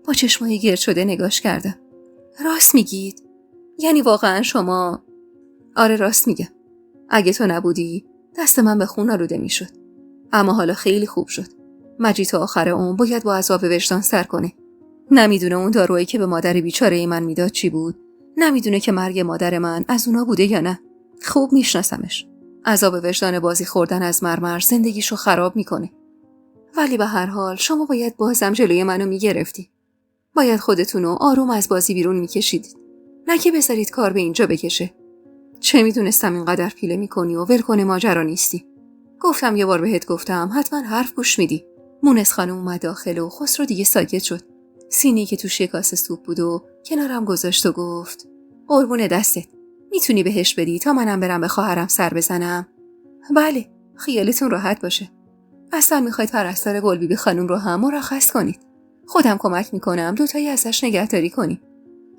با چشمای گرد شده نگاش کردم. راست میگید؟ یعنی واقعا شما؟ آره راست میگم. اگه تو نبودی دست من به خون آلوده میشد. اما حالا خیلی خوب شد. مجید تا آخر عمر باید با عذاب وجدان سر کنه. نمیدونه اون دارویی که به مادر بیچاره من میداد چی بود. نمیدونه که مرگ مادر من از اونا بوده یا نه. خوب میشناسمش. عذاب وجدان بازی خوردن از مرمر زندگیشو خراب میکنه. ولی به هر حال شما باید بازم جلوی منو میگرفتی. باید خودتونو آروم از بازی بیرون میکشیدید. نه که بذارید کار به اینجا بکشه. چه میدونستم اینقدر پیله میکنی و ولکن ماجرا نیستی. گفتم یه بار بهت گفتم حتما حرف گوش میدی. مونس خانم اومد داخل و خسرو دیگه ساکت شد. سینی که توش یه کاسه سوپ بود و کنارم گذاشت و گفت قربون دستت. میتونی بهش بدی تا منم برم به خواهرم سر بزنم؟ بله، خیالتون راحت باشه. اصلا میخواید پرستار گلبیبی خانم رو هم مرخص کنید. خودم کمک میکنم دوتایی ازش نگهداری کنی.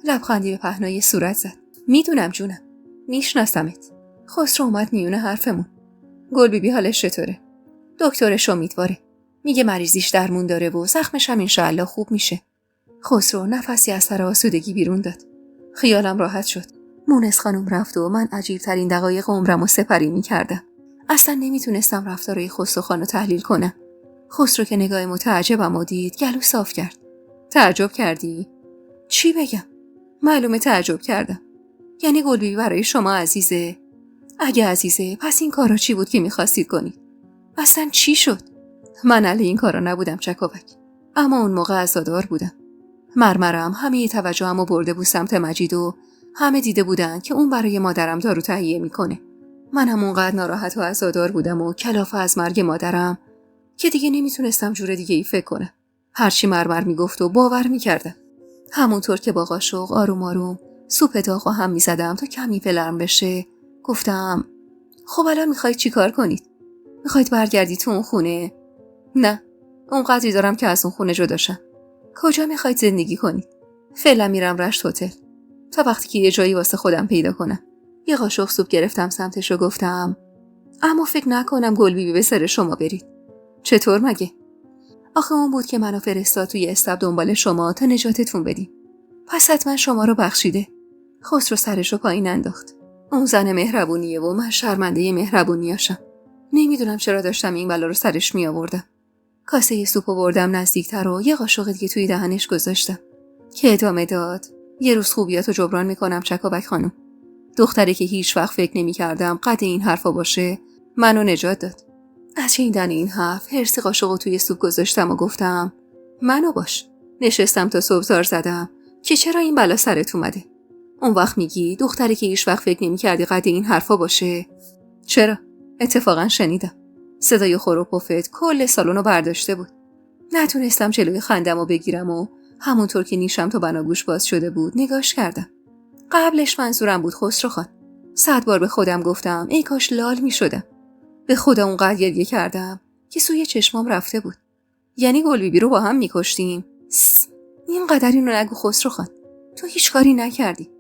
لبخندی به پهنای صورت زد. میدونم جونم. میشناسمت. خسرو اومد میونه حرفمون. گلبیبی حالش چطوره؟ دکترش امیدواره. میگه مریضیش درمون داره و زخمش هم انشالله خوب میشه. خسرو نفسی از سر آسودگی بیرون داد. خیالم راحت شد. مونس خانم رفت و من عجیبترین دقایق عمرمو سپری میکردم. اصلا نمیتونستم رفتارای خسرو خانو تحلیل کنم. خسرو که نگاه متعجبم دید گلو صاف کرد. تعجب کردی؟ چی بگم؟ معلومه تعجب کردم. یعنی گلبیبی برای شما عزیزه؟ اگه عزیزه پس این کارا چی بود که میخواستید کنید؟ اصلا چی شد؟ من علی این کارا نبودم چکاوک. اما اون موقع عزادار بودم. مرمرم همه توجهمو برده بود سمت مجید و همه دیده بودن که اون برای مادرم دارو تهیه میکنه. منم اونقدر ناراحت و عزادار بودم و کلافه از مرگ مادرم که دیگه نمیتونستم جور دیگه ای فکر کنم. هرچی مرمر میگفت و باور میکردم. همونطور که با قاشق آروم آروم سوپ داغو هم میزدم تا کمی پلرم بشه گفتم خب الان میخواید چی کار کنید؟ میخواید برگردی تو اون خونه؟ نه، اونقدری دارم که از اون خونه جداشم. کجا میخواید زندگی کنید؟ فعلا میرم رشت هتل تا وقتی که یه جایی واسه خودم پیدا کنم. یه قاشق سوپ گرفتم سمتش و گفتم اما فکر نکنم گلبیبی به سر شما برید. چطور مگه؟ آخه اون بود که منو فرستاد توی استاب دنبال شما تا نجاتتون بدیم. پس حتما شما رو بخشیده. خسرو سرشو پایین انداخت. اون زن مهربونیه و من شرمنده مهربونیاشم. نمیدونم چرا داشتم این بلا رو سرش می آوردم. کاسه سوپو بردم نزدیکتر و یه قاشق دیگه توی دهنش گذاشتم. که ادامه داد. یه روز خوبیاتو جبران میکنم چکاوک خانم. دختری که هیچ وقت فکر نمی‌کردم قد این حرفا باشه منو نجات داد. از شنیدن این حرف هرس قاشقو توی سوپ گذاشتم و گفتم منو باش. نشستم تا صبح زار زدم که چرا این بلا سرت اومده. اون وقت میگی دختری که هیچ وقت فکر نمی‌کردی قد این حرفا باشه. چرا؟ اتفاقا شنیدم. صدای خور و پفت کل سالونو برداشته بود. نتونستم جلوی خندمو بگیرم و همونطور که نیشم تا بناگوش باز شده بود نگاش کردم. قبلش منظورم بود خسرو خان. 100 بار به خودم گفتم ای کاش لال می شدم. به خدا اونقدر گریه کردم که سوی چشمام رفته بود. یعنی گلبیبی رو با هم می کشتیم؟ اینقدر اینو نگو خسرو خان. تو هیچ کاری نکردی.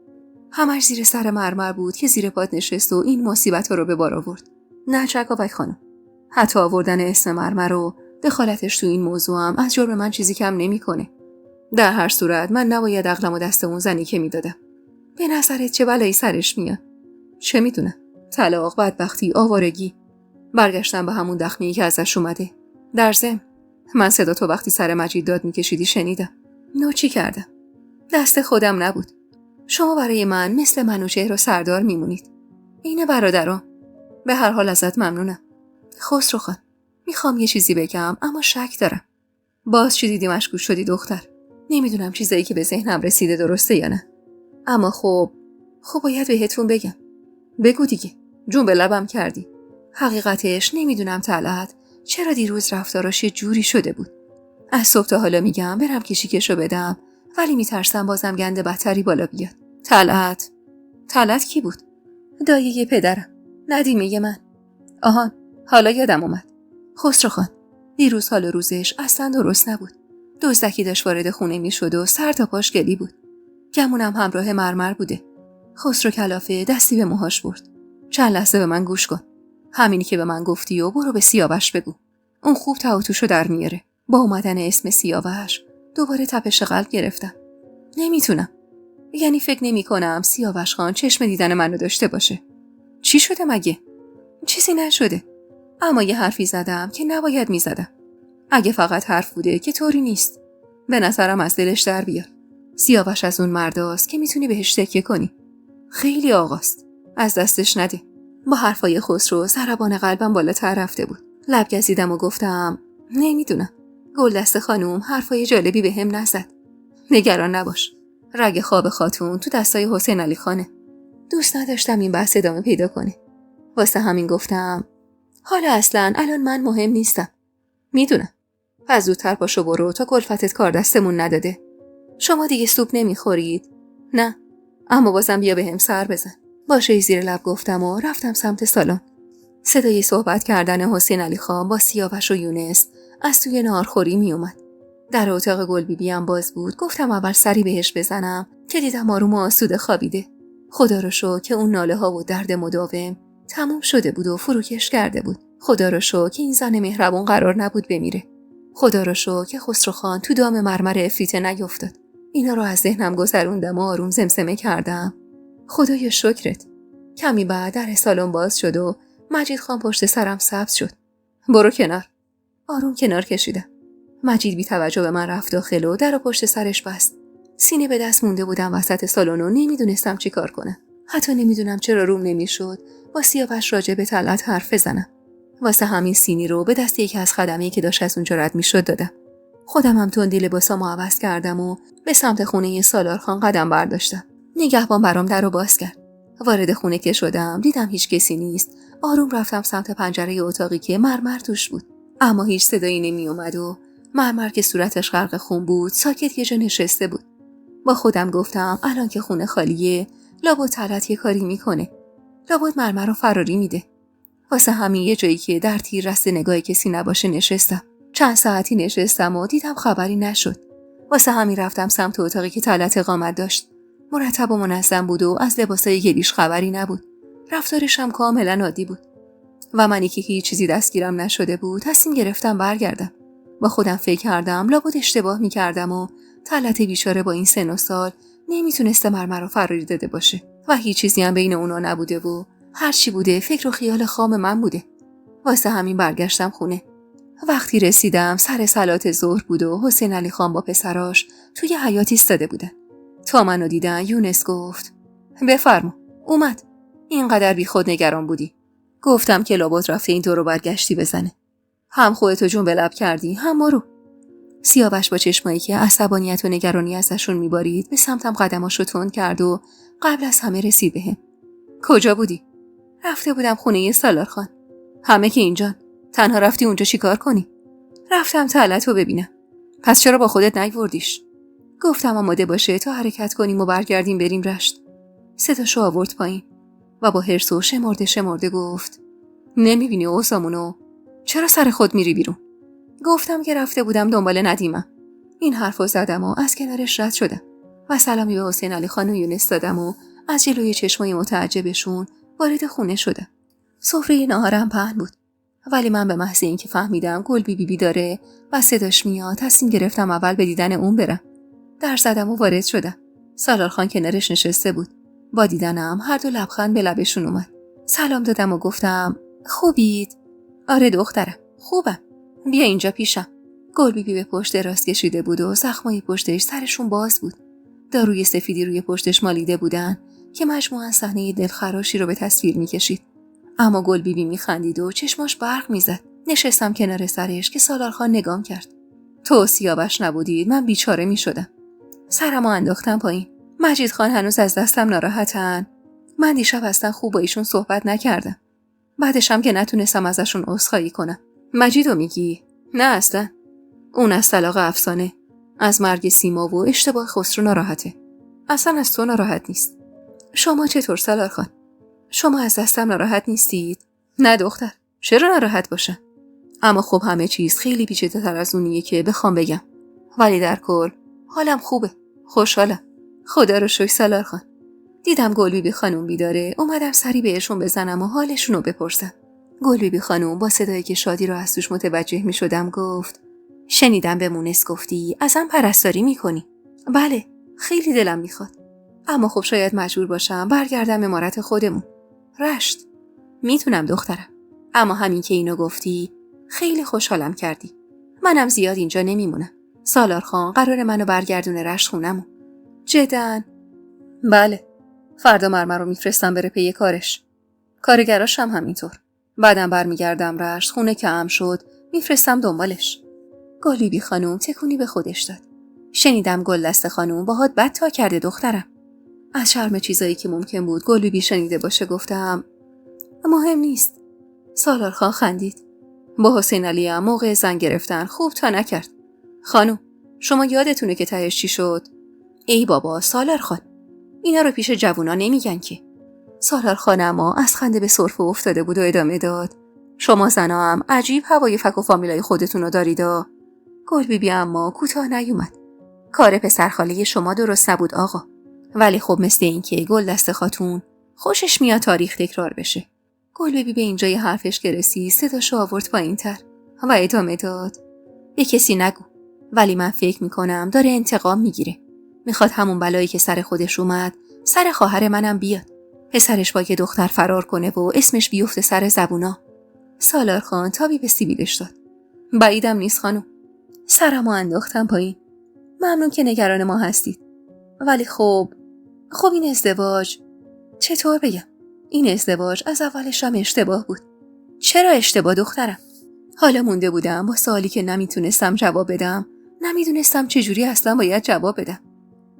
همش زیر سر مرمر بود که زیر پات نشست و این مصیبت رو به بار آورد. نه چکاوک خانم. حتی آوردن اسم مرمر رو دخالتش تو این موضوع هم از جرم من چیزی کم نمی‌کنه. در هر صورت من نباید عقلمو دست اون زنی که میدادم. به نظرت چه بلایی سرش میاد؟ چه میدونم؟ طلاق، بدبختی، آوارگی. برگشتم به همون دخمه‌ای که ازش اومده. در ضمن من صدا تو وقتی سر مجید داد میکشیدی شنیدم. چی کردم؟ دست خودم نبود. شما برای من مثل منوچهر و سردار میمونید. این برادرام. به هر حال ازت ممنونم. خسرو خان، میخوام یه چیزی بگم اما شک دارم. باز چی دیدی مشکوک شدی دختر؟ نمیدونم چیزایی که به ذهنم رسیده درسته یا نه. اما خب باید بهتون بگم. بگو دیگه. جون به لبم کردی. حقیقتش نمیدونم طلعت چرا دیروز رفتاراش یه جوری شده بود. از صبح تا حالا میگم برم کشیکشو بدم ولی میترسم بازم گند بدتری بالا بیاد. طلعت کی بود؟ دایه پدرم. ندیمه من. آهان، حالا یادم اومد. خسرو خان، دیروز حال روزش اصلا درست نبود. دزدکی داشت وارد خونه میشد و سر تا پاش گلی بود. گمونم همراه مرمر بوده. خسرو کلافه دستی به موهاش برد. چند لحظه به من گوش کن. همینی که به من گفتی و برو به سیاوش بگو. اون خوب تعاطوشو در میاره. با اومدن اسم سیاوش دوباره تپش قلب گرفتم. نمیتونم. یعنی فکر نمی کنم سیاوش خان چشم دیدن منو داشته باشه. چی شده مگه؟ چیزی نشده. اما یه حرفی زدم که نباید میزدم. اگه فقط حرف بوده که طوری نیست. به نظرم از دلش در بیار. سیاوش از اون مرداست که میتونی بهش تکیه کنی. خیلی آقاست. از دستش نده. با حرفای خسرو ضربان قلبم بالاتر رفته بود. لب گزیدم و گفتم نمیدونم. گلدست خانوم حرفای جالبی به هم نزد. نگران نباش. رگ خواب خاتون تو دستای حسین علی خانه. دوست نداشتم این بحث ادامه پیدا کنه. واسه همین گفتم حالا اصلا الان من مهم نیستم. میدونم. پس زودتر پاشو برو تا کلفتت کار دستمون نداده. شما دیگه سوپ نمیخورید؟ نه. اما بازم بیا به هم سر بزن. باشه زیر لب گفتم و رفتم سمت سالن. صدای صحبت کردن حسین علی خان با سیاوش و یونس از توی ناهارخوری می اومد. در اتاق گل بی بی هم باز بود. گفتم اول سری بهش بزنم که دیدم آروم و آسوده خوابیده. خدا رو شکر که اون ناله ها و درد مداوم تموم شده بود و فروکش کرده بود. خدا رو شکر که این زن مهربون قرار نبود بمیره. خدا رو شکر که خسرو خان تو دام مرمر افریته نیفتاد. اینا رو از ذهنم گذروندم و آروم زمزمه کردم. خدایا شکرت. کمی بعد در سالن باز شد و مجید خان پشت سرم سبز شد. برو کنار. آروم کنار کشیدم. مجید بی توجه به من رفت داخل و در پشت سرش بست. سینه به دست مونده بودم وسط سالن و نمیدونستم چی کار کنم. حتی نمیدونم چرا روم نمیشد با سیاوش راجع به طلعت حرف بزنم. واسه همین سینی رو به دست یکی از خدمه‌ای که داشت از اونجا رد میشد دادم. خودم هم تندی لباسامو عوض کردم و به سمت خونه سالارخان قدم برداشتم. نگهبان برام درو باز کرد. وارد خونه که شدم دیدم هیچ کسی نیست. آروم رفتم سمت پنجره اتاقی که مرمر توش بود. اما هیچ صدایی نمی اومد و مرمر که صورتش غرق خون بود ساکت یه جا نشسته بود. با خودم گفتم الان که خونه خالیه لابد طلعت یه کاری میکنه. لابد مرمر رو فراری میده. واسه همین یه جایی که در تیر رست نگاه کسی نباشه نشستم. چند ساعتی نشستم و دیدم خبری نشد. واسه همین رفتم سمت اتاقی که طلعت اقامت داشت. مرتب و منظم بود و از لباسای گلیش خبری نبود. رفتارش هم کاملا عادی بود. و منی که هیچ چیزی دستگیرم نشده بود تصمیم گرفتم برگردم. با خودم فکر کردم لابد اشتباه میکردم و طلعت بیچاره با این سن و سال نمیتونسته مرمر رو فراری داده باشه و هیچ چیزی هم بین اونا نبوده و هر چی بوده فکر و خیال خام من بوده. واسه همین برگشتم خونه. وقتی رسیدم سر صلات ظهر بود و حسین علی خان با پسراش توی حیاط ایستاده بودن. تا منو دیدن یونس گفت بفرما. اومد. اینقدر بی خود نگران بودی. گفتم که لابد رفته این دورو برگشتی بزنه. هم خودتو جون به لب کردی هم ما رو. سیاوش با چشمایی که عصبانیت و نگرانی ازشون میبارید به سمتم قدماشو تند کرد و قبل از همه رسید بهم. کجا بودی؟ رفته بودم خونه سالارخان. همه که اینجان. تنها رفتی اونجا چیکار کنی؟ رفتم طلعتو ببینم. پس چرا با خودت نیوردیش؟ گفتم آماده باشه تا حرکت کنیم و برگردیم بریم رشت. صداشو آورد پایین و با حرص و شمرده گفت نمیبینی اوضاعمونو؟ چرا سر خود میری بیرون؟ گفتم که رفته بودم دنبال ندیمم. این حرفو زدم و از کنارش رد شدم و سلامی به حسین علی خان و یونس دادم و از جلوی چشمای متعجبشون وارد خونه شدم. سفره ناهارم پهن بود ولی من به محض اینکه فهمیدم گل بی بی داره و صداش میاد تصمیم گرفتم اول به دیدن اون برم. در زدم و وارد شدم. سالارخان کنارش نشسته بود. با دیدنم هر دو لبخند به لبشون اومد. سلام دادم و گفتم خوبید؟ آره دخترم خوبم. بیا اینجا پیشم. گل بی بی به پشت راست کشیده بود و زخمای پشتش سرشون باز بود. داروی سفیدی روی پشتش مالیده بودن که مجموعاً صحنه دلخراشی رو به تصویر میکشید. اما گل بی بی میخندید و چشماش برق میزد. نشستم کنار سرش که سالارخان نگام کرد. تو سیاوش نبودید من بیچاره میشدم. سرمو انداختم پایین. مجید خان هنوز از دستم ناراحتن. من دیشب اصلا خوب با ایشون صحبت نکردم. بعدشم که نتونستم ازشون عذرخواهی کنم. مجیدو میگی؟ نه اصلا. اون از طلاق افسانه، از مرگ سیما و اشتباه خسرو ناراحته. اصلا از تو ناراحت نیست. شما چطور سالارخان؟ شما از دستم ناراحت نیستید؟ نه دختر. چرا ناراحت باشم؟ اما خب همه چیز خیلی پیچیده‌تر از اونیه که بخوام بگم. ولی در کل حالم خوبه. خوشحالم. خدا رو شکر سالارخان. دیدم گل بی بی خانم بیداره. اومدم سری بهشون بزنم و حالشون رو بپرسم. گل بی بی خانم با صدایی که شادی رو از توش متوجه می شدم گفت شنیدم به مونس گفتی ازم پرستاری می کنی. بله خیلی دلم می خواد. اما خب شاید مجبور باشم برگردم امارت خودمون. رشت. میتونم دخترم. اما همین که اینو گفتی خیلی خوشحالم کردی. منم زیاد اینجا نمیمونم. سالار خان قرار منو برگردونه رشت خونمون. جدن؟ بله. فردا مرمر رو میفرستم بره پی کارش. کارگراش هم همینطور. بعدم برمیگردم رشت خونه که ام شد میفرستم دنبالش. گلبیبی خانوم تکونی به خودش داد. شنیدم گلدسته خانوم باهات بد تا کرده دخترم. از شرم چیزایی که ممکن بود گلبیبی شنیده باشه گفتم مهم نیست. سالار خان خندید. با حسین علی هم موقع زن گرفتن خوب تا نکرد. خانوم شما یادتونه که تهش چی شد؟ ای بابا سالار خان، اینا رو پیش جوونا نمیگن که. سالار خان اما از خنده به سرفه افتاده بود و ادامه داد. شما زنا هم عجیب هوای فک و فامیلای خودتون رو داریدا. گلبیبی اما کوتاه نیومد. کار پسرخاله شما درست نبود آقا. ولی خب مثل این که گلدسته خاتون خوشش میاد تاریخ تکرار بشه. گلبیبی به اینجای حرفش که رسید صداشو آورد پایین‌تر و ادامه داد. به کسی نگو، ولی من فکر میکنم داره انتقام میگیره. میخواد همون بلایی که سر خودش اومد سر خواهر منم بیاد. پسرش با یه دختر فرار کنه و اسمش بیفته سر زبونا. سالار خان تابی به سیبیلش داد. بعیدم نیست خانم. سرمو انداختم پایین. ممنون که نگران ما هستید. ولی خب این ازدواج چطور بگم؟ این ازدواج از اولش هم اشتباه بود. چرا اشتباه دخترم؟ حالا مونده بودم با سوالی که نمیتونستم جواب بدم. نمیدونستم چجوری اصلا باید جواب بدم.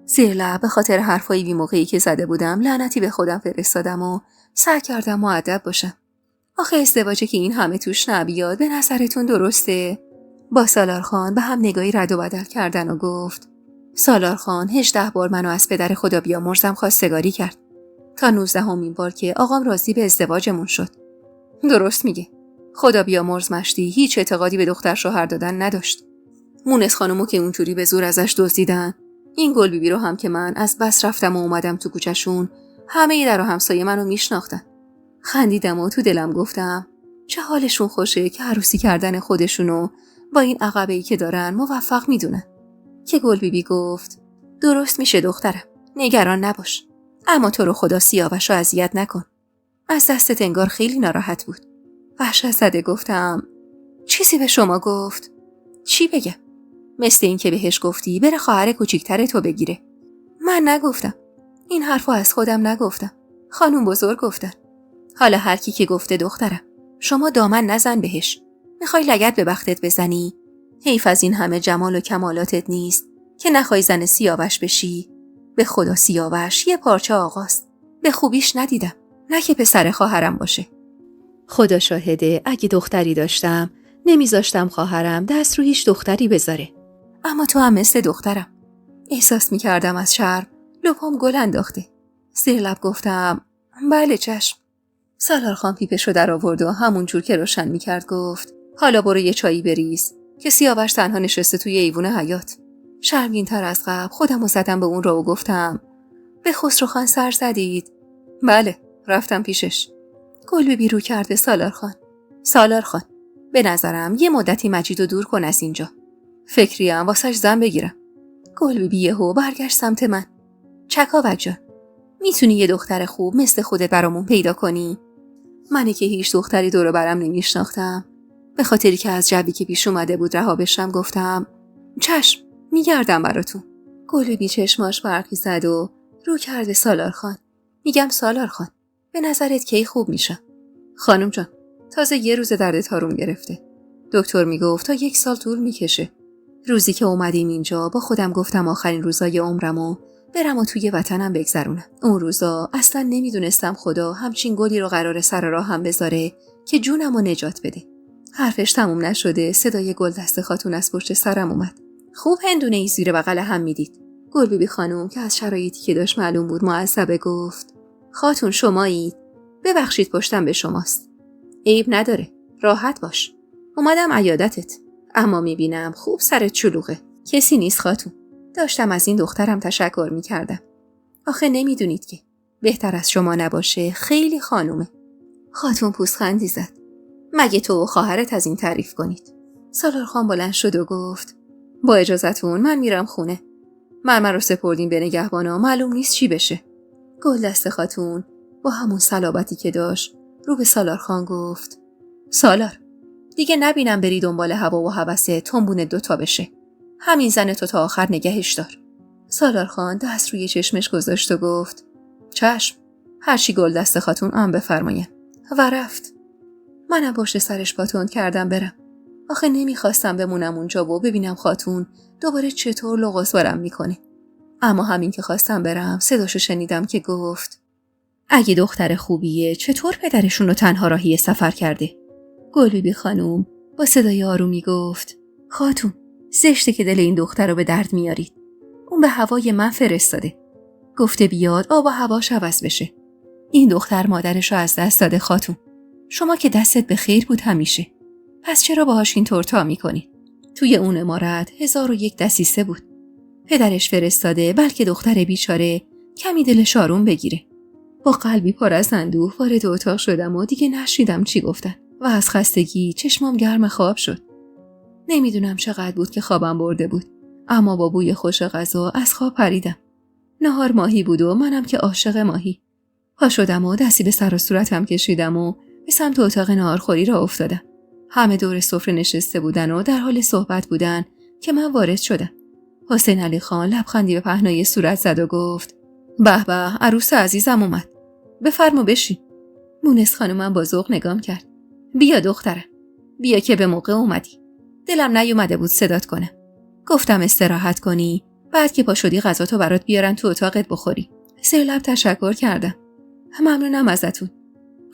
زیر لب به خاطر حرفای بی موقعی که زده بودم لعنتی به خودم فرستادم و سعی کردم مؤدب باشم. آخه ازدواجی که این همه توش نبیاد به نظرتون درسته؟ با سالار خان به هم نگاهی رد و بدل کردن و گفت سالار خان 18 بار منو از پدر خدا بیامرزم خواستگاری کرد تا 19مین بار که آقام راضی به ازدواجمون شد. درست میگه. خدا بیامرز مشتی هیچ اعتقادی به دختر شوهر دادن نداشت. مونس خانومو که اونجوری به زور ازش دزدیدن، این گلبیبی رو هم که من از بس رفتم و اومدم تو کوچه‌شون، همه در و همسایه منو میشناختن. خندیدم و تو دلم گفتم چه حالشون خوشه که عروسی کردن خودشونو با این عقبه‌ای که دارن موفق میدونن. که گلبیبی گفت درست میشه دخترم، نگران نباش، اما تو رو خدا سیاوشو اذیت نکن. از دستت انگار خیلی ناراحت بود. وحشت زده گفتم چیزی به شما گفت؟ چی بگم؟ مثل این که بهش گفتی بره خواهر کوچیکتر تو بگیره. من نگفتم. این حرفو از خودم نگفتم. خانوم بزرگ گفتن. حالا هر کی که گفته دخترم، شما دامن نزن بهش. میخوای لگد به بختت بزنی؟ حیف از این همه جمال و کمالاتت نیست که نخوای زن سیاوش بشی؟ به خدا سیاوش یه پارچه آقاست. به خوبیش ندیدم، نه که پسر خواهرم باشه. خدا شاهده اگه دختری داشتم نمیذاشتم خواهرم دست رو هیچ دختری بذاره. اما تو هم مثل دخترم. احساس میکردم از شرم لپام گل انداخته. زیر لب گفتم بله چشم. سالار خان پیپشو در آورد و همون جور که روشن میکرد گفت حالا برو یه چایی بریز که سیاوش تنها نشسته توی ایوون حیاط. شرمگین تر از قبل خودمو زدم به اون را و گفتم به خسرو خان سر زدید؟ بله، رفتم پیشش. گلبیبی رو کرد به سالار خان. سالار خان، به نظرم یه مدتی مجیدو دور کن از اینجا. فکریم واسش زن بگیرم. گلبیبی یهو برگشت سمت من. چکاوک جان، میتونی یه دختر خوب مثل خودت برامون پیدا کنی؟ منی که هیچ دختری دور برم نمیشناختم. به خاطری که از جوی که پیش اومده بود رها بشم گفتم چشم، میگردم براتون. گلبیبی چشماش برقی زد و رو کرد به سالار خان. میگم سالار خان، به نظرت کی خوب میشم؟ خانم جان، تازه یه روز دردت آروم گرفته. دکتر میگفت تا 1 سال طول میکشه. روزی که اومدیم اینجا با خودم گفتم آخرین روزای عمرمو برم و توی وطنم بگذرونم. اون روزا اصلا نمیدونستم خدا همچین گلی رو قراره سر راهم بذاره که جونمو نجات بده. حرفش تموم نشده صدای گلدسته خاتون از پشت سرم اومد. خوب هندونه ای زیر بغل هم میدید. گلبیبی خانم که از شرایطی که داشت معلوم بود معصبه گفت خاتون شمایید؟ ببخشید پشتم به شماست. عیب نداره، راحت باش. اومدم عیادتت، اما میبینم خوب سرت چلوغه. کسی نیست خاتون. داشتم از این دخترم تشکر میکردم. آخه نمیدونید که بهتر از شما نباشه، خیلی خانومه. خاتون پوزخندی زد. مگه تو و خواهرت از این تعریف کنید؟ سالار خان بلند شد و گفت با اجازتون من میرم خونه. مرمر رو سپردیم به نگهبانا، معلوم نیست چی بشه. گلدسته خاتون با همون صلابتی که داشت رو به سالار خان گفت سالار، دیگه نبینم بری دنبال هوا و هوس تنبون 2 بشه. همین زن تو تا آخر نگهش دار. سالارخان دست روی چشمش گذاشت و گفت چشم، هرچی گل دست خاتون آن بفرماین. و رفت. منم پشت سرش پاتون کردم برم. آخه نمیخواستم بمونم اونجا و ببینم خاتون دوباره چطور لغزوارم میکنه. اما همین که خواستم برم صداشو شنیدم که گفت اگه دختر خوبیه چطور پدرشون رو تنها راهی سفر کرده؟ گلبیبی خانوم با صدای آرومی گفت خاتون، زشته که دل این دختر رو به درد میارید. اون به هوای من فرستاده. گفته بیاد آب و هواش عوض بشه. این دختر مادرش رو از دست داده خاتون. شما که دستت به خیر بود همیشه. پس چرا باهاش این طور تا میکنید؟ توی اون امارت 1001 دسیسه بود. پدرش فرستاده بلکه دختر بیچاره کمی دلش آروم بگیره. با قلبی پر از اندوه وارد اتاق شدم و دیگه نشیدم چی گفتن و از خستگی چشمام گرم خواب شد. نمیدونم چقدر بود که خوابم برده بود، اما با بوی خوش غذا از خواب پریدم. نهار ماهی بود و منم که عاشق ماهی. پا شدم و دستی به سر و صورتم کشیدم و به سمت اتاق ناهارخوری را افتادم. همه دور سفره نشسته بودن و در حال صحبت بودن که من وارد شدم. حسین علی خان لبخندی به پهنای صورت زد و گفت به به، عروس عزیزم اومد. بفرما بشین. مونس خانومم با ذوق نگام کرد. بیا دخترم، بیا که به موقع اومدی. دلم نیومده بود صدات کنم. گفتم استراحت کنی، بعد که پا شدی غذاتو برات بیارن تو اتاقت بخوری. زیر لب تشکر کردم. ممنونم ازتون.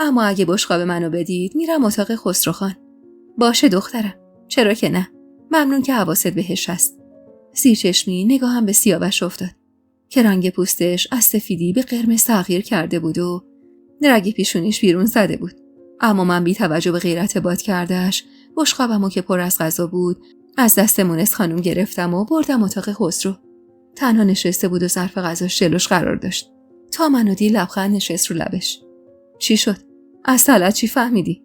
اما اگه بشقاب منو بدید میرم اتاق خسروخان. باشه دخترم، چرا که نه. ممنون که حواست بهش هست. زیر چشمی نگاهم به سیاوش افتاد که رنگ پوستش از سفیدی به قرمز تغییر کرده بود و رگ پیشونیش بیرون زده بود. اما من بی توجه به غیرت باد کردهش بشقابمو که پر از غذا بود از دست مونس خانم گرفتم و بردم اتاق خسرو. تنها نشسته بود و ظرف غذاش جلوش قرار داشت. تا منو دید لبخند نشست رو لبش. چی شد؟ از سالت چی فهمیدی؟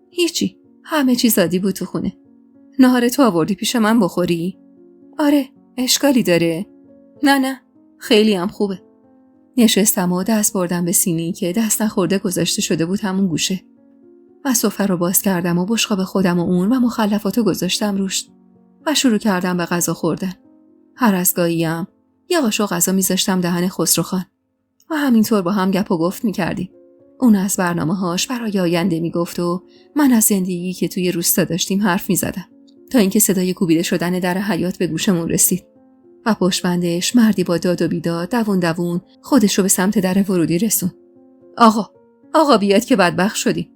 هیچی، همه چیز عادی بود تو خونه. نهار تو آوردی پیش من بخوری؟ آره، اشکالی داره؟ نه، خیلی هم خوبه. نشستم و دست بردم به سینی که دست نخورده گذاشته شده بود همون گوشه و سفره رو باز کردم و بشقاب خودم و اون و مخلفاتو گذاشتم روش و شروع کردم به غذا خوردن. هر از گاهیم یه قاشق غذا میذاشتم دهن خسروخان و همینطور با هم گپ و گفت میکردیم. اون از برنامه‌هاش برای آینده میگفت و من از زندگی که توی روستا داشتیم حرف میزدم تا اینکه صدای کوبیده شدن در حیاط به گوشمون رسید و پشتبندش مردی با داد و بیداد دوون خودش رو به سمت در ورودی رسون. آقا بیاد که بدبخت شدی.